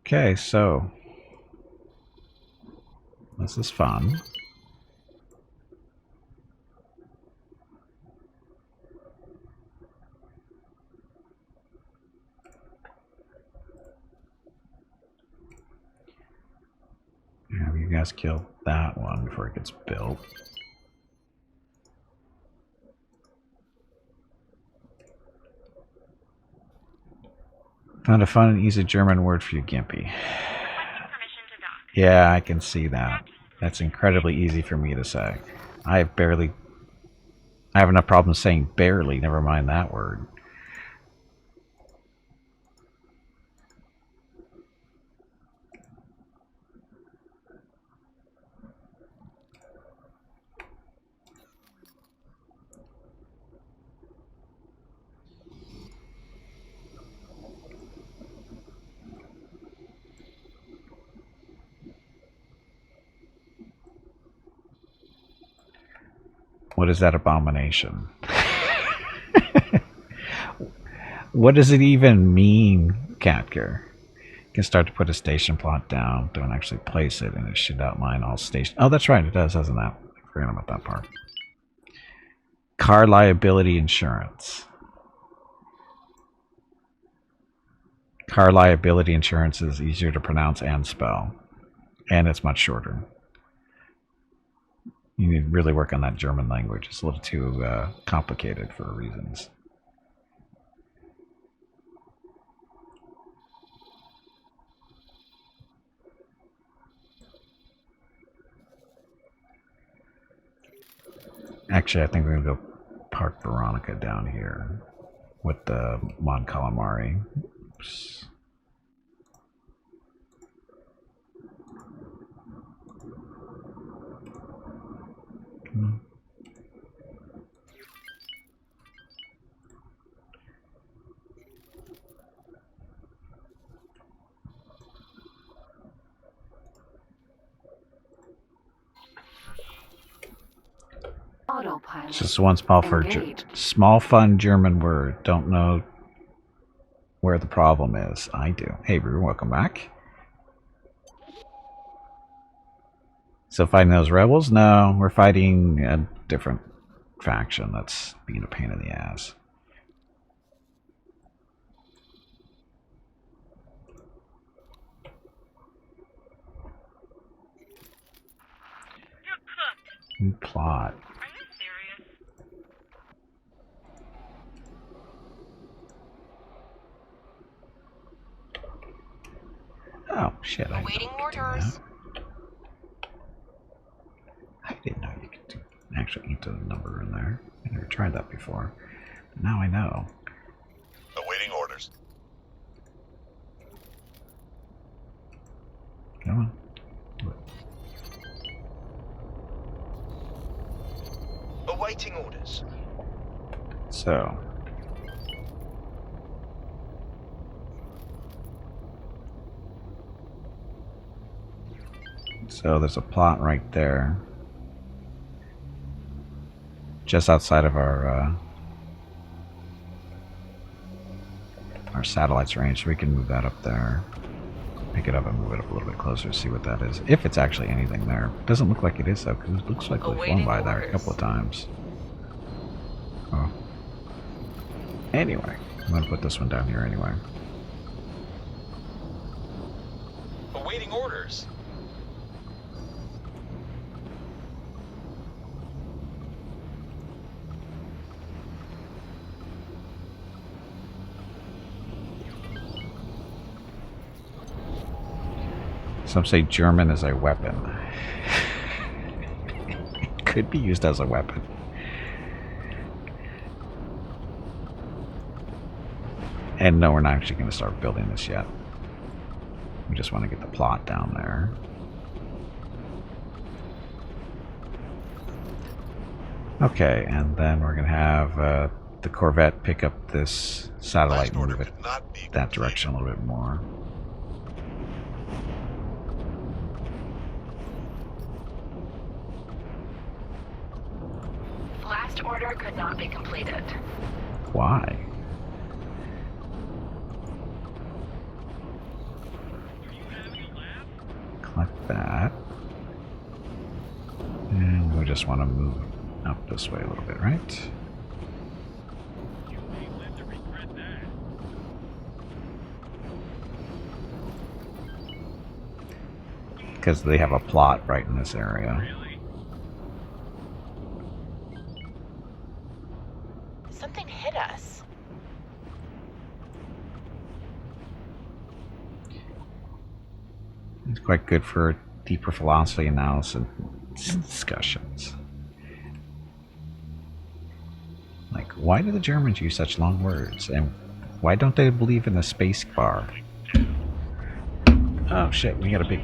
Okay, so this is fun. Have you guys killed that one before it gets built? Found a fun and easy German word for you, Gimpy. Requesting permission to dock. Yeah, I can see that. That's incredibly easy for me to say. I have enough problems saying barely, never mind that word. What is that abomination? What does it even mean, Catker? You can start to put a station plot down. Don't actually place it, and it should outline all stations. Oh, that's right, it does, doesn't that? I forgot about that part. Car liability insurance. Car liability insurance is easier to pronounce and spell, and it's much shorter. You need to really work on that German language. It's a little too complicated for reasons. Actually, I think we're going to go park Veronica down here with the Mon Calamari. Oops. Come on. Autopilot. It's just one small engaged. small fun German word. Don't know where the problem is. I do. Hey, Brew, welcome back. So fighting those rebels? No, we're fighting a different faction that's being a pain in the ass. You're cooked. New plot. Are you serious? Oh, shit. I Awaiting didn't know you could do orders. that. I didn't know you could actually enter the number in there. I never tried that before. But now I know. Awaiting orders. Come on. Do it. Awaiting orders. So. So there's a plot right there. Just outside of our satellite's range, so we can move that up there. Pick it up and move it up a little bit closer to see what that is. If it's actually anything there. Doesn't look like it is though, because it looks like we've flown by there a couple of times. Oh. Anyway, I'm gonna put this one down here anyway. Awaiting orders. Some say German is a weapon. It could be used as a weapon. And no, we're not actually going to start building this yet. We just want to get the plot down there. Okay, and then we're going to have the Corvette pick up this satellite Last and order move it could not be that completed. direction a little bit more. Last order could not be completed. Why? Collect that. And we just want to move up this way a little bit, right? You may live to regret that. Because they have a plot right in this area. Really? Something hit us. It's quite good for deeper philosophy analysis discussions. Like, why do the Germans use such long words? And why don't they believe in the space bar? Oh shit, we got a big...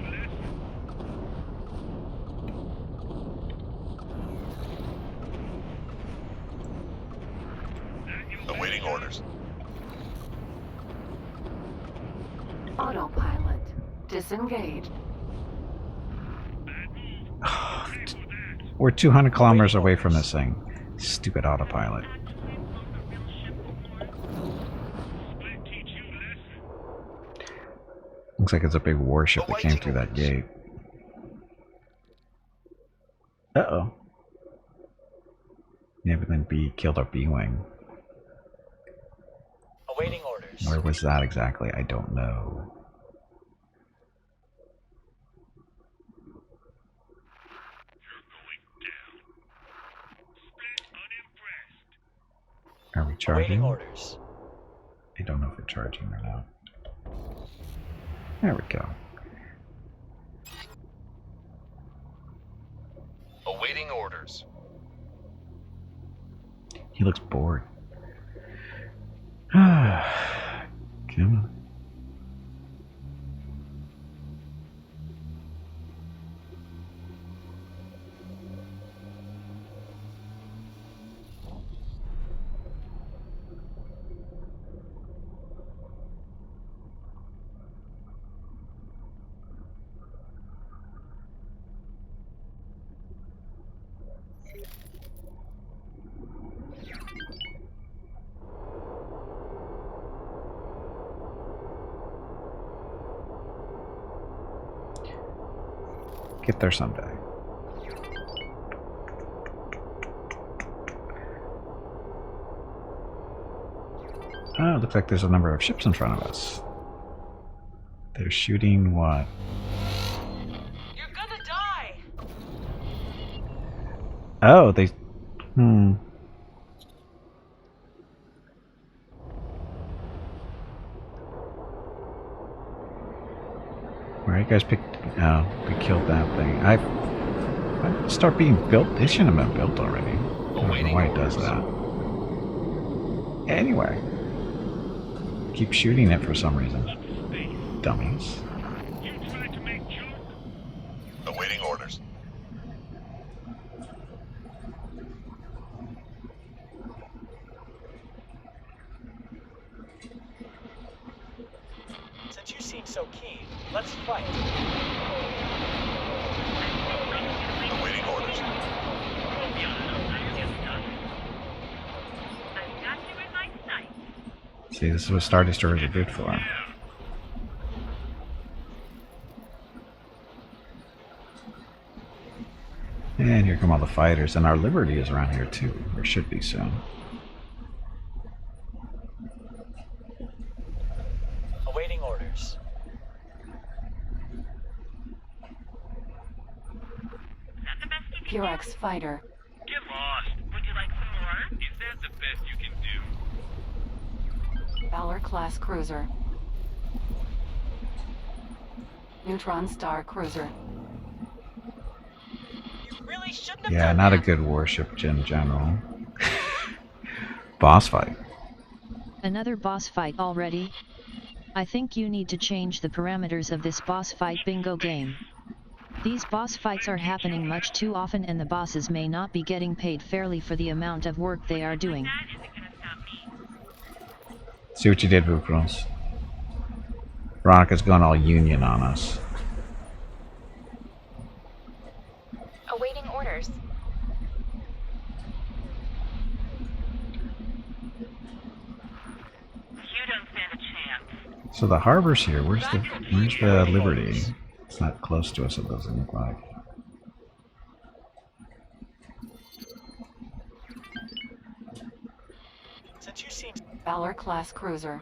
Awaiting orders. Autopilot. Disengaged. We're 200 kilometers away from this thing. Stupid autopilot. Split teach you lesson. Looks like it's a big warship that came through that gate. Uh-oh. Nebulon-b killed our B-wing. Awaiting orders. Where was that exactly? I don't know. Are we charging? Awaiting orders. I don't know if we're charging or not. There we go. Awaiting orders. He looks bored. Come on. Get there someday. Oh, it looks like there's a number of ships in front of us. They're shooting what? You're gonna die! Oh, they... Where you guys picked... Oh, we killed that thing. Why did it start being built? They shouldn't have been built already. I don't know why it does that. Anyway. Keep shooting it for some reason. Dummies. You tried to make junk? Awaiting orders. Since you seem so keen, let's fight. Awaiting orders. I've got you in my sight. See, this is what Star Destroyers are good for. And here come all the fighters. And our Liberty is around here too. Or should be soon. Awaiting orders. Is that the best you can Purex fighter. Get lost. Would you like some more? Is that the best you can do? Valor class cruiser. Neutron star cruiser. You really shouldn't have Yeah, done not a that. good warship in general. Boss fight. Another boss fight already? I think you need to change the parameters of this boss fight bingo game. These boss fights are happening much too often and the bosses may not be getting paid fairly for the amount of work they are doing. That isn't gonna stop me. See what you did, Vukrons. Veronica's going all union on us. Awaiting orders. You don't stand a chance. So the harbor's here. Where's the Liberty? It's not close to us, it doesn't look like. Since you seem Valor class cruiser.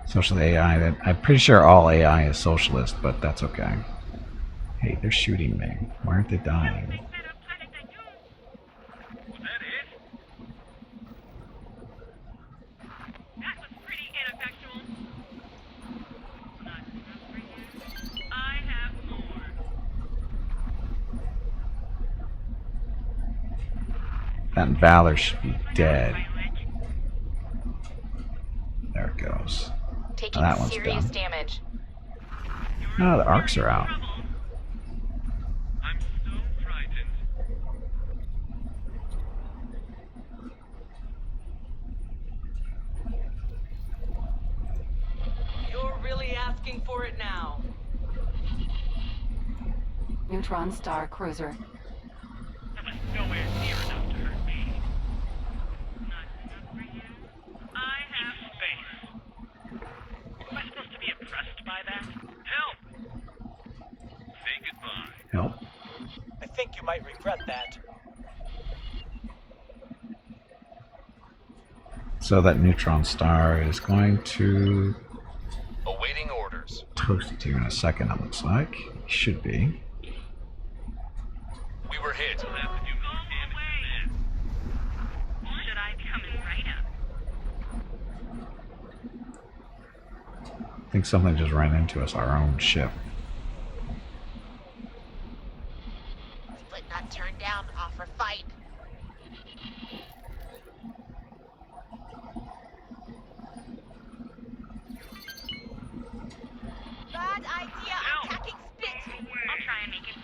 Social AI. I'm pretty sure all AI is socialist, but that's okay. Hey, they're shooting me. Why aren't they dying? Better planet than you. Was that it? That was pretty ineffectual. Not enough for you. I have more. That Valor should be dead. Pilot. There it goes. taking that one's serious done. damage. Oh, the arcs are out. I'm so frightened. You're really asking for it now. Neutron star cruiser. That was nowhere near enough to hurt me. Not enough for you. I have space. Am I supposed to be impressed by that? Help! Say goodbye. Help. I think you might regret that. So that neutron star is going to Awaiting orders. toast it here in a second, it looks like. Should be. We were hit. We'll have to do more damage than this. Should I be coming right up? I think something just ran into us, our own ship. Split not turned down, offer fight. Bad idea, attacking spit. I'll try and make it.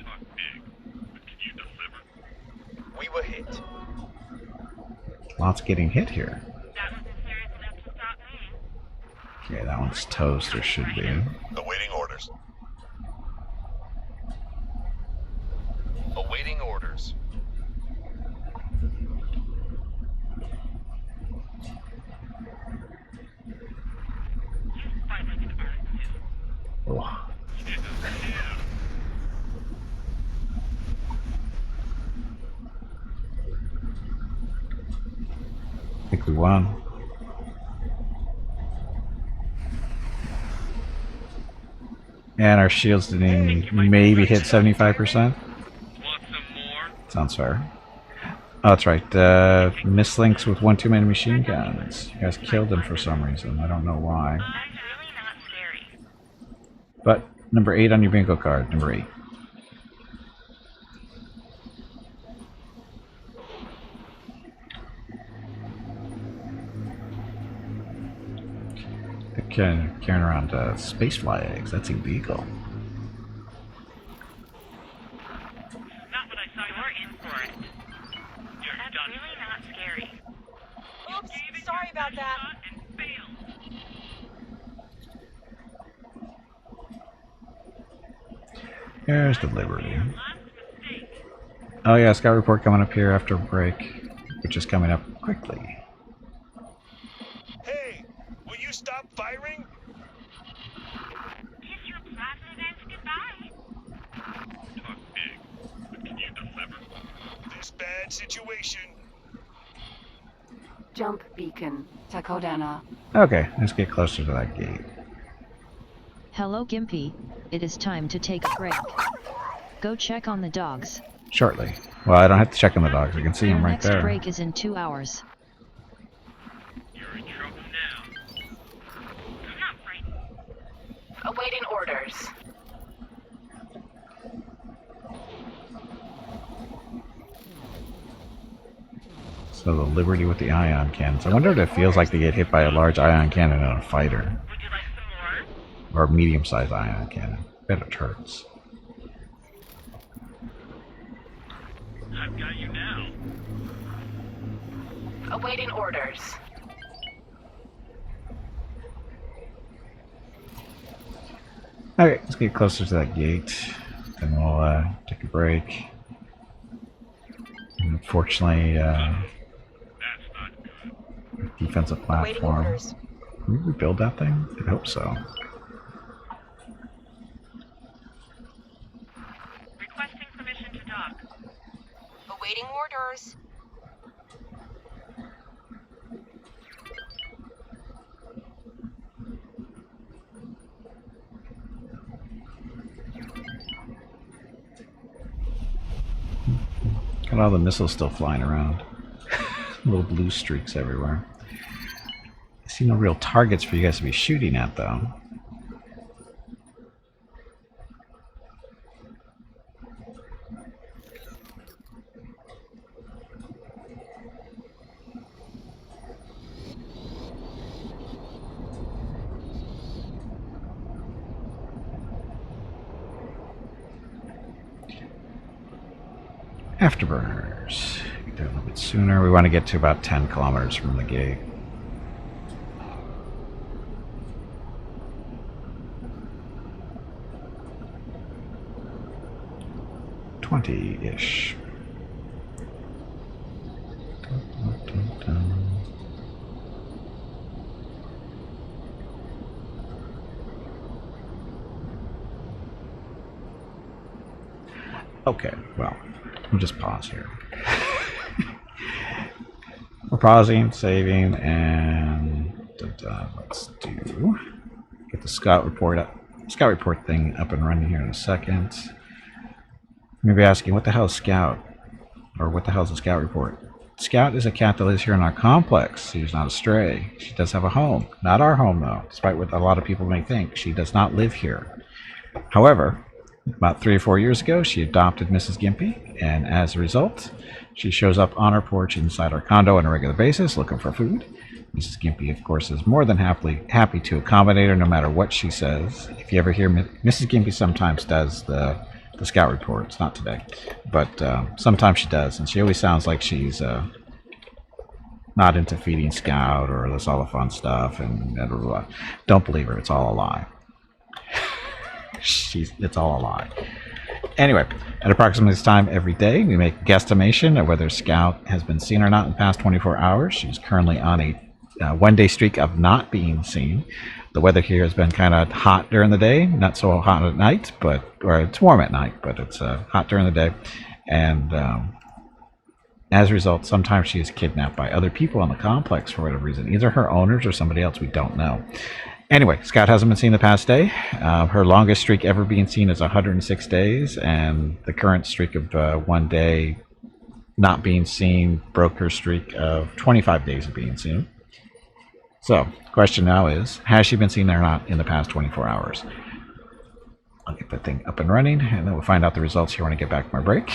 Talk big, but can you deliver? We were hit. Lots getting hit here. That wasn't serious enough to stop me. Okay, that one's toast, or should be. Awaiting orders. Awaiting orders. You fight like an artist. think we won. And our shields didn't even maybe hit 75%. Want some more? Sounds fair. Oh, that's right. Mislinks with one too many machine guns. You guys killed him for some reason. I don't know why. I'm really not scary. But number 8 on your bingo card. Number 8. They're carrying around spacefly eggs. That's illegal. Not what I saw. You're in for it. You're That's done. Really not scary. Oops, sorry about that. And failed. There's the Liberty. Last mistake. Oh yeah, Scout report coming up here after break, which is coming up quickly. Hey, will you stop firing? Kiss your president goodbye. Talk big, but can you deliver? This bad situation. Jump beacon. Takodana. Okay, let's get closer to that gate. Hello Gimpy, it is time to take a break. Go check on the dogs. Shortly. Well, I don't have to check on the dogs. I can see Your them right next there. break is in 2 hours. You're in trouble now. I'm not frightened. Awaiting orders. So the Liberty with the ion cannons. I wonder if it feels like they get hit by a large ion cannon in a fighter. Would you like some more? Or a medium-sized ion cannon. Bet it hurts. I've got you now. Awaiting orders. Okay, let's get closer to that gate. Then we'll take a break. And unfortunately, That's not good. defensive Awaiting platform. orders. Can we rebuild that thing? I hope so. Requesting permission to dock. Awaiting orders. Got all the missiles still flying around. Little blue streaks everywhere. I see no real targets for you guys to be shooting at, though. Afterburners. Get there a little bit sooner. We want to get to about 10 kilometers from the gate. $20-ish. Okay, well, we'll just pause here. We're pausing, saving, and let's get the Scout report thing up and running here in a second. Maybe asking, what the hell is Scout? Or what the hell is a Scout report? Scout is a cat that lives here in our complex. She's not a stray. She does have a home. Not our home, though, despite what a lot of people may think. She does not live here. However, about 3 or 4 years ago, she adopted Mrs. Gimpy, and as a result, she shows up on our porch inside our condo on a regular basis looking for food. Mrs. Gimpy, of course, is more than happy to accommodate her no matter what she says. If you ever hear Mrs. Gimpy sometimes does the Scout reports, not today, but sometimes she does, and she always sounds like she's not into feeding Scout or this all the fun stuff, and blah, blah, blah. Don't believe her, it's all a lie. It's all a lie. Anyway, at approximately this time every day, we make a guesstimation of whether Scout has been seen or not in the past 24 hours. She's currently on a one-day streak of not being seen. The weather here has been kind of hot during the day, not so hot at night, or it's warm at night, but it's hot during the day. And As a result, sometimes she is kidnapped by other people on the complex for whatever reason, either her owners or somebody else, we don't know. Anyway, Scout hasn't been seen the past day. Her longest streak ever being seen is 106 days, and the current streak of 1 day not being seen broke her streak of 25 days of being seen. So, question now is, has she been seen or not in the past 24 hours? I'll get that thing up and running, and then we'll find out the results here when I get back from my break.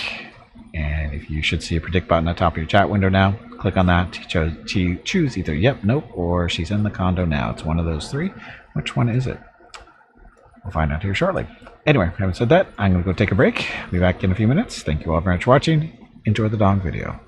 And if you should see a predict button at the top of your chat window now, click on that to choose either yep, nope, or she's in the condo now. It's one of those three. Which one is it? We'll find out here shortly. Anyway, having said that, I'm going to go take a break. Be back in a few minutes. Thank you all very much for watching. Enjoy the dong video.